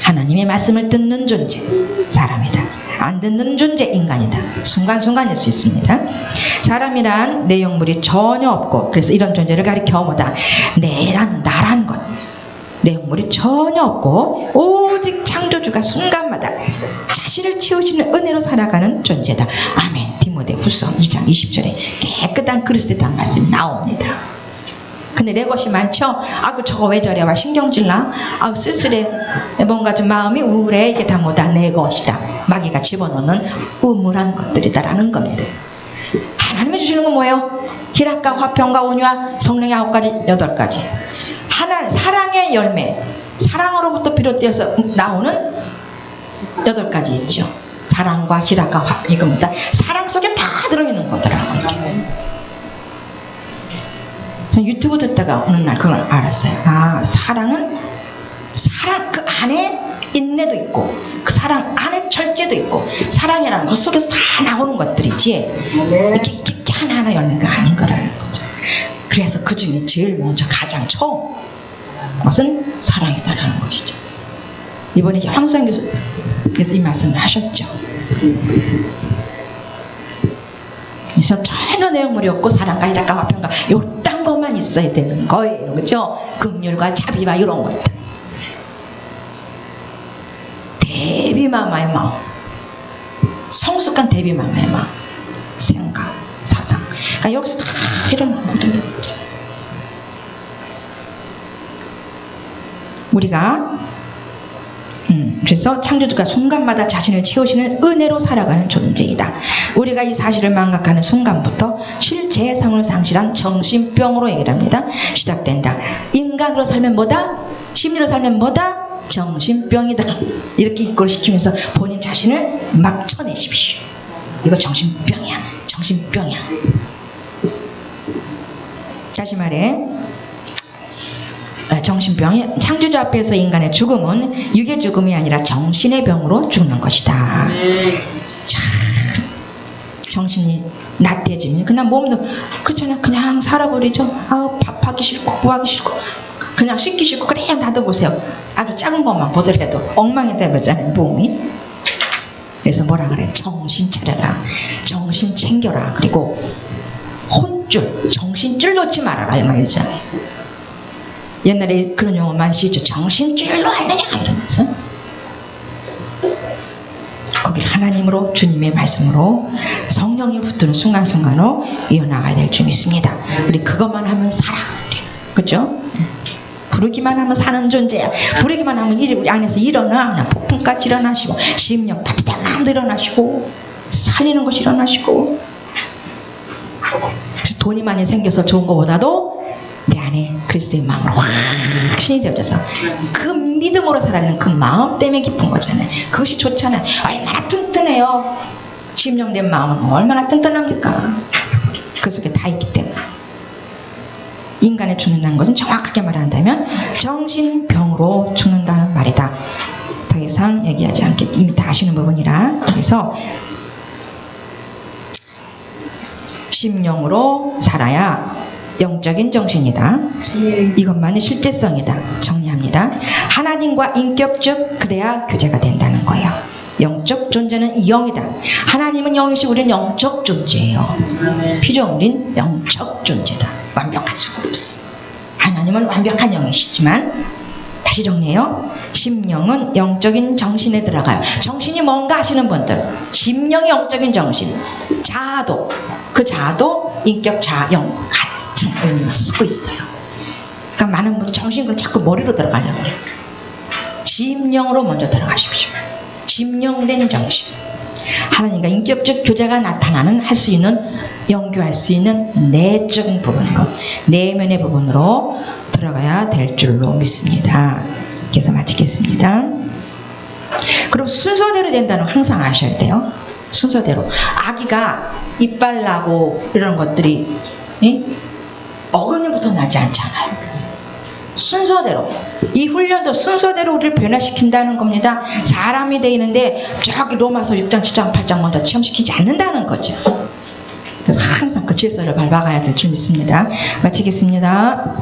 하나님의 말씀을 듣는 존재, 사람이다. 안 듣는 존재, 인간이다. 순간순간일 수 있습니다. 사람이란 내용물이 전혀 없고, 그래서 이런 존재를 가리켜 뭐다? 나란 것. 내용물이 전혀 없고 오직 창조주가 순간마다 자신을 채우시는 은혜로 살아가는 존재다. 아멘. 디모데후서 2장 20절에 깨끗한 그리스도에 대한 말씀이 나옵니다. 근데 내 것이 많죠? 아그 저거 왜 저래? 와 신경질나? 아우 쓸쓸해. 뭔가 좀 마음이 우울해. 이게 다 뭐다? 내 것이다. 마귀가 집어넣는 우물한 것들이다라는 겁니다. 하나님이 주시는 건 뭐예요? 희락과 화평과 온유와 성령의 9가지 8가지. 하나 사랑의 열매, 사랑으로부터 비롯되어서 나오는 8가지 있죠. 사랑과 희락과 화평, 이겁니다. 사랑 속에 다 들어있는 거더라고요. 전 유튜브 듣다가 어느 날 그걸 알았어요. 아, 사랑은 사랑 그 안에 인내도 있고 그 사랑 안에 절제도 있고 사랑이라는 것 속에서 다 나오는 것들이지 이렇게 하나하나 열매가 아닌 거라는 거죠. 그래서 그 중에 제일 먼저 가장 처음 것은 사랑이다라는 것이죠. 이번에 황수영 교수께서 이 말씀을 하셨죠. 그래서 전혀 내용물이 없고 사랑과 희락과 화평과 요딴 것만 있어야 되는 거예요. 그렇죠? 긍휼과 자비와 이런 것들. 대비마마의 마음, 성숙한 대비마마의 마음, 생각, 사상. 그러니까 여기서 다 이런 모든 것들. 우리가 그래서 창조주가 순간마다 자신을 채우시는 은혜로 살아가는 존재이다. 우리가 이 사실을 망각하는 순간부터 실재성을 상실한 정신병으로 얘기를 합니다. 시작된다. 인간으로 살면 뭐다? 심리로 살면 뭐다? 정신병이다. 이렇게 이끌시키면서 본인 자신을 막 쳐내십시오. 이거 정신병이야. 정신병이야. 다시 말해 정신병이 창조주 앞에서 인간의 죽음은 육의 죽음이 아니라 정신의 병으로 죽는 것이다. 참 정신이 나태해지면 그냥 몸도 그렇잖아. 그냥 살아버리죠. 아우 밥하기 싫고 구하기 싫고 그냥 씻기 싫고 그냥 놔둬보세요. 아주 작은 것만 보더라도 엉망이 되버리잖아요. 몸이. 그래서 뭐라 그래? 정신 차려라. 정신 챙겨라. 그리고 혼줄 정신줄 놓지 말아라. 이 말이잖아요. 옛날에 그런 용어 많이 쓰죠. 정신줄로 왔느냐 이러면서 거기를 하나님으로 주님의 말씀으로 성령이 붙드는 순간순간으로 이어나가야 될 줄 믿습니다. 우리 그것만 하면 살아. 그렇죠? 부르기만 하면 사는 존재야. 부르기만 하면 우리 안에서 일어나. 그냥 폭풍같이 일어나시고 심령 따뜻한 마음도 일어나시고 살리는 것이 일어나시고. 그래서 돈이 많이 생겨서 좋은 것보다도 내 안에 그리스도의 마음으로 확신이 되어져서 그 믿음으로 살아야 되는 그 마음 때문에 깊은 거잖아요. 그것이 좋잖아요. 얼마나 튼튼해요. 심령된 마음은 얼마나 튼튼합니까? 그 속에 다 있기 때문에. 인간의 죽는다는 것은 정확하게 말한다면 정신병으로 죽는다는 말이다. 더 이상 얘기하지 않겠지. 이미 다 아시는 부분이라. 그래서 심령으로 살아야 영적인 정신이다. 이것만이 실제성이다. 정리합니다. 하나님과 인격적 그래야 교제가 된다는 거예요. 영적 존재는 영이다. 하나님은 영이시고 우리는 영적 존재예요. 비록 우린 영적 존재다. 완벽할 수가 없어요. 하나님은 완벽한 영이시지만 다시 정리해요. 심령은 영적인 정신에 들어가요. 정신이 뭔가 하시는 분들 심령이 영적인 정신 자아도 그 자아도 인격 자영 같은 의미를 쓰고 있어요. 그러니까 많은 분들이 정신을 자꾸 머리로 들어가려고 해요. 심령으로 먼저 들어가십시오. 심령된 정신. 하나님과 인격적 교제가 나타나는 할 수 있는 연교할 수 있는 내적인 부분으로 내면의 부분으로 들어가야 될 줄로 믿습니다. 그래서 마치겠습니다. 그리고 순서대로 된다는 거 항상 아셔야 돼요. 순서대로. 아기가 이빨 나고 이런 것들이 어금니부터 나지 않잖아요. 순서대로. 이 훈련도 순서대로 우리를 변화시킨다는 겁니다. 사람이 돼 있는데 저기 로마서 6장, 7장, 8장 먼저 체험시키지 않는다는 거죠. 그래서 항상 그 질서를 밟아가야 될 줄 믿습니다. 마치겠습니다.